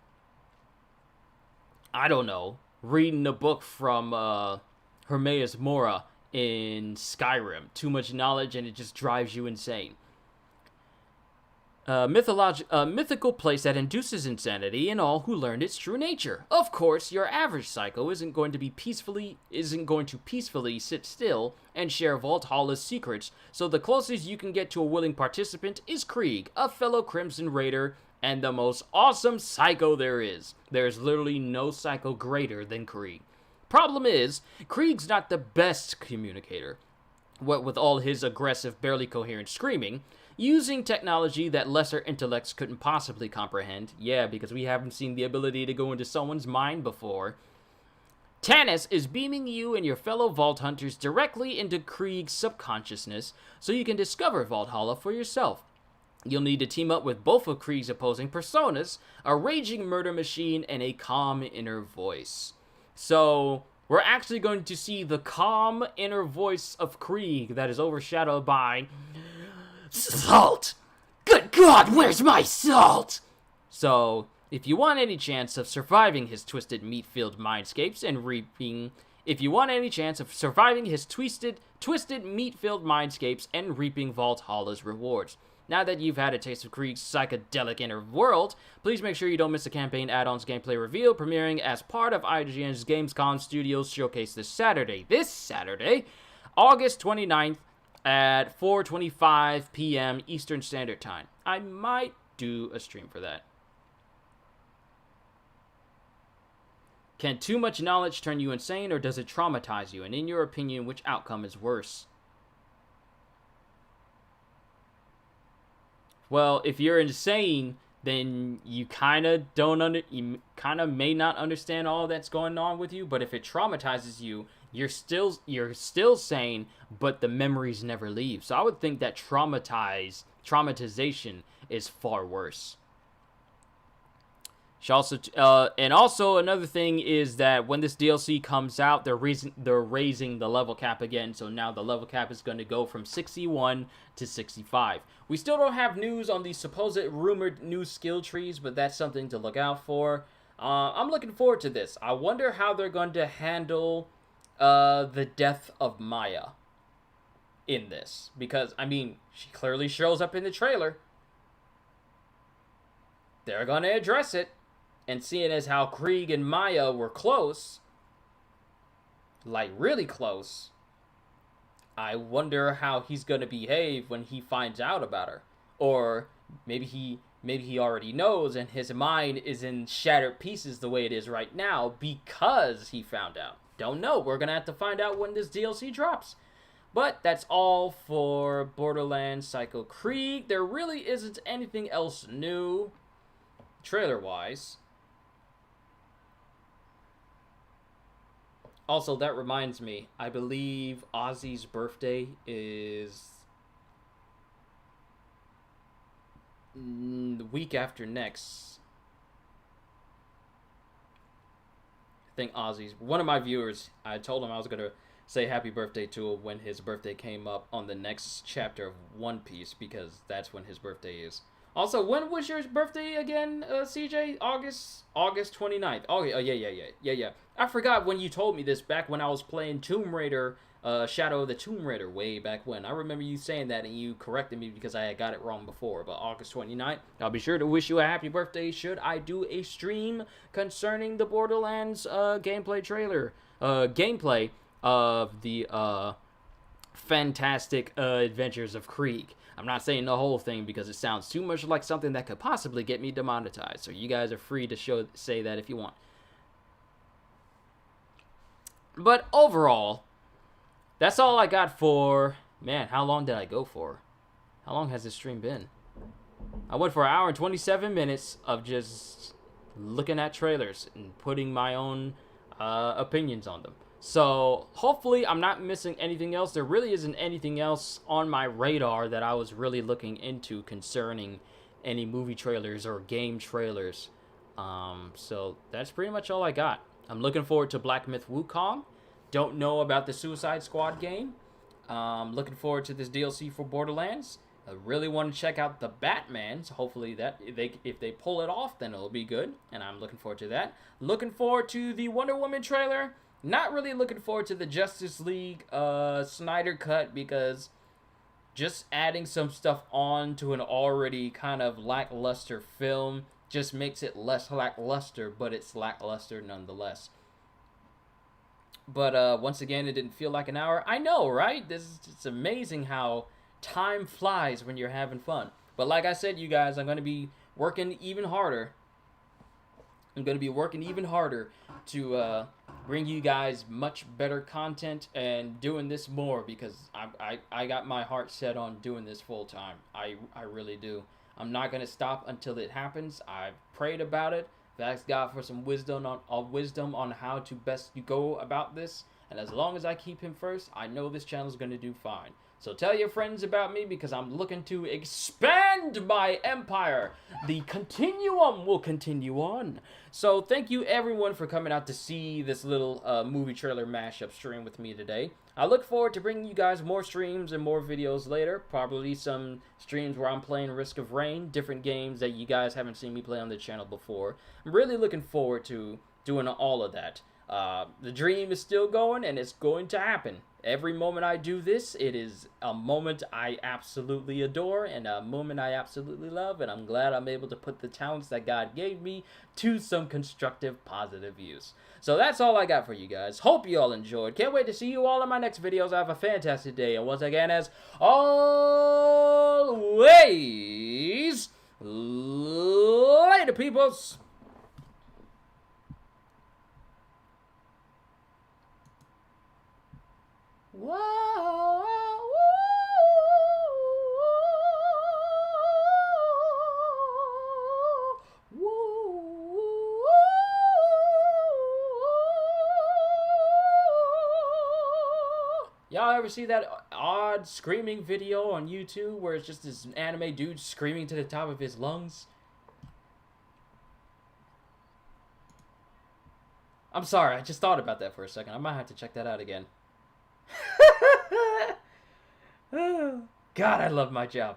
I don't know, reading a book from Hermaeus Mora in Skyrim. Too much knowledge and it just drives you insane. A mythical place that induces insanity in all who learn its true nature. Of course, your average psycho isn't going to peacefully sit still and share Valhalla's secrets, so the closest you can get to a willing participant is Krieg, a fellow Crimson Raider, and the most awesome psycho there is. There's literally no psycho greater than Krieg. Problem is, Krieg's not the best communicator. What with all his aggressive, barely coherent screaming, using technology that lesser intellects couldn't possibly comprehend. Yeah, because we haven't seen the ability to go into someone's mind before. Tannis is beaming you and your fellow Vault Hunters directly into Krieg's subconsciousness so you can discover Valhalla for yourself. You'll need to team up with both of Krieg's opposing personas, a raging murder machine and a calm inner voice. So, we're actually going to see the calm inner voice of Krieg that is overshadowed by salt! Good God, where's my salt? So, if you want any chance of surviving his twisted meat-filled mindscapes and reaping... meat-filled mindscapes and reaping Valhalla's rewards, Now that you've had a taste of Krieg's psychedelic inner world, please make sure you don't miss the campaign add-ons gameplay reveal premiering as part of IGN's Gamescom Studios showcase this Saturday, August 29th at 4:25 p.m. Eastern Standard Time. I might do a stream for that. Can too much knowledge turn you insane, or does it traumatize you? And in your opinion, which outcome is worse? Well, if you're insane, then you kind of may not understand all that's going on with you. But if it traumatizes you, you're still sane, but the memories never leave. So I would think that traumatization is far worse. She also, and also another thing is that when this DLC comes out, they're raising the level cap again. So now the level cap is going to go from 61 to 65. We still don't have news on the supposed rumored new skill trees, but that's something to look out for. I'm looking forward to this. I wonder how they're going to handle the death of Maya in this, because I mean, she clearly shows up in the trailer. They're going to address it. And seeing as how Krieg and Maya were close, like really close, I wonder how he's going to behave when he finds out about her. Or maybe he already knows and his mind is in shattered pieces the way it is right now because he found out. Don't know. We're going to have to find out when this DLC drops. But that's all for Borderlands Psycho Krieg. There really isn't anything else new, trailer-wise. Also, that reminds me, I believe Ozzy's birthday is the week after next. I think Ozzy's, one of my viewers, I told him I was going to say happy birthday to him when his birthday came up on the next chapter of One Piece, because that's when his birthday is. Also, when was your birthday again, CJ? August 29th. Oh, yeah. I forgot when you told me this back when I was playing Tomb Raider, Shadow of the Tomb Raider way back when. I remember you saying that and you corrected me because I had got it wrong before. But August 29th, I'll be sure to wish you a happy birthday should I do a stream concerning the Borderlands gameplay of the fantastic adventures of Krieg. I'm not saying the whole thing because it sounds too much like something that could possibly get me demonetized. So you guys are free to say that if you want. But overall, that's all I got for... Man, how long did I go for? How long has this stream been? I went for an hour and 27 minutes of just looking at trailers and putting my own opinions on them. So, hopefully I'm not missing anything else. There really isn't anything else on my radar that I was really looking into concerning any movie trailers or game trailers. So, that's pretty much all I got. I'm looking forward to Black Myth Wukong. Don't know about the Suicide Squad game. Looking forward to this DLC for Borderlands. I really want to check out the Batman. So hopefully that if they pull it off, then it'll be good. And I'm looking forward to that. Looking forward to the Wonder Woman trailer. Not really looking forward to the Justice League Snyder Cut, because just adding some stuff on to an already kind of lackluster film just makes it less lackluster, but it's lackluster nonetheless. But once again, it didn't feel like an hour. I know, right? It's amazing how time flies when you're having fun. But like I said, you guys, I'm going to be working even harder. To bring you guys much better content and doing this more, because I got my heart set on doing this full time. I really do. I'm not going to stop until it happens. I've prayed about it. I've asked God for some wisdom on how to best go about this. And as long as I keep him first, I know this channel is going to do fine. So tell your friends about me, because I'm looking to expand my empire. The continuum will continue on. So thank you everyone for coming out to see this little movie trailer mashup stream with me today. I look forward to bringing you guys more streams and more videos later. Probably some streams where I'm playing Risk of Rain, different games that you guys haven't seen me play on the channel before. I'm really looking forward to doing all of that. The dream is still going, and it's going to happen. every moment I do this, it is a moment I absolutely adore and a moment I absolutely love, and I'm glad I'm able to put the talents that God gave me to some constructive, positive use. So that's all I got for you guys. Hope you all enjoyed. Can't wait to see you all in my next videos. Have a fantastic day, and once again, as always, later, peoples. Whoa, y'all ever see that odd screaming video on YouTube where it's just this anime dude screaming to the top of his lungs? I'm sorry, I just thought about that for a second. I might have to check that out again. God, I love my job.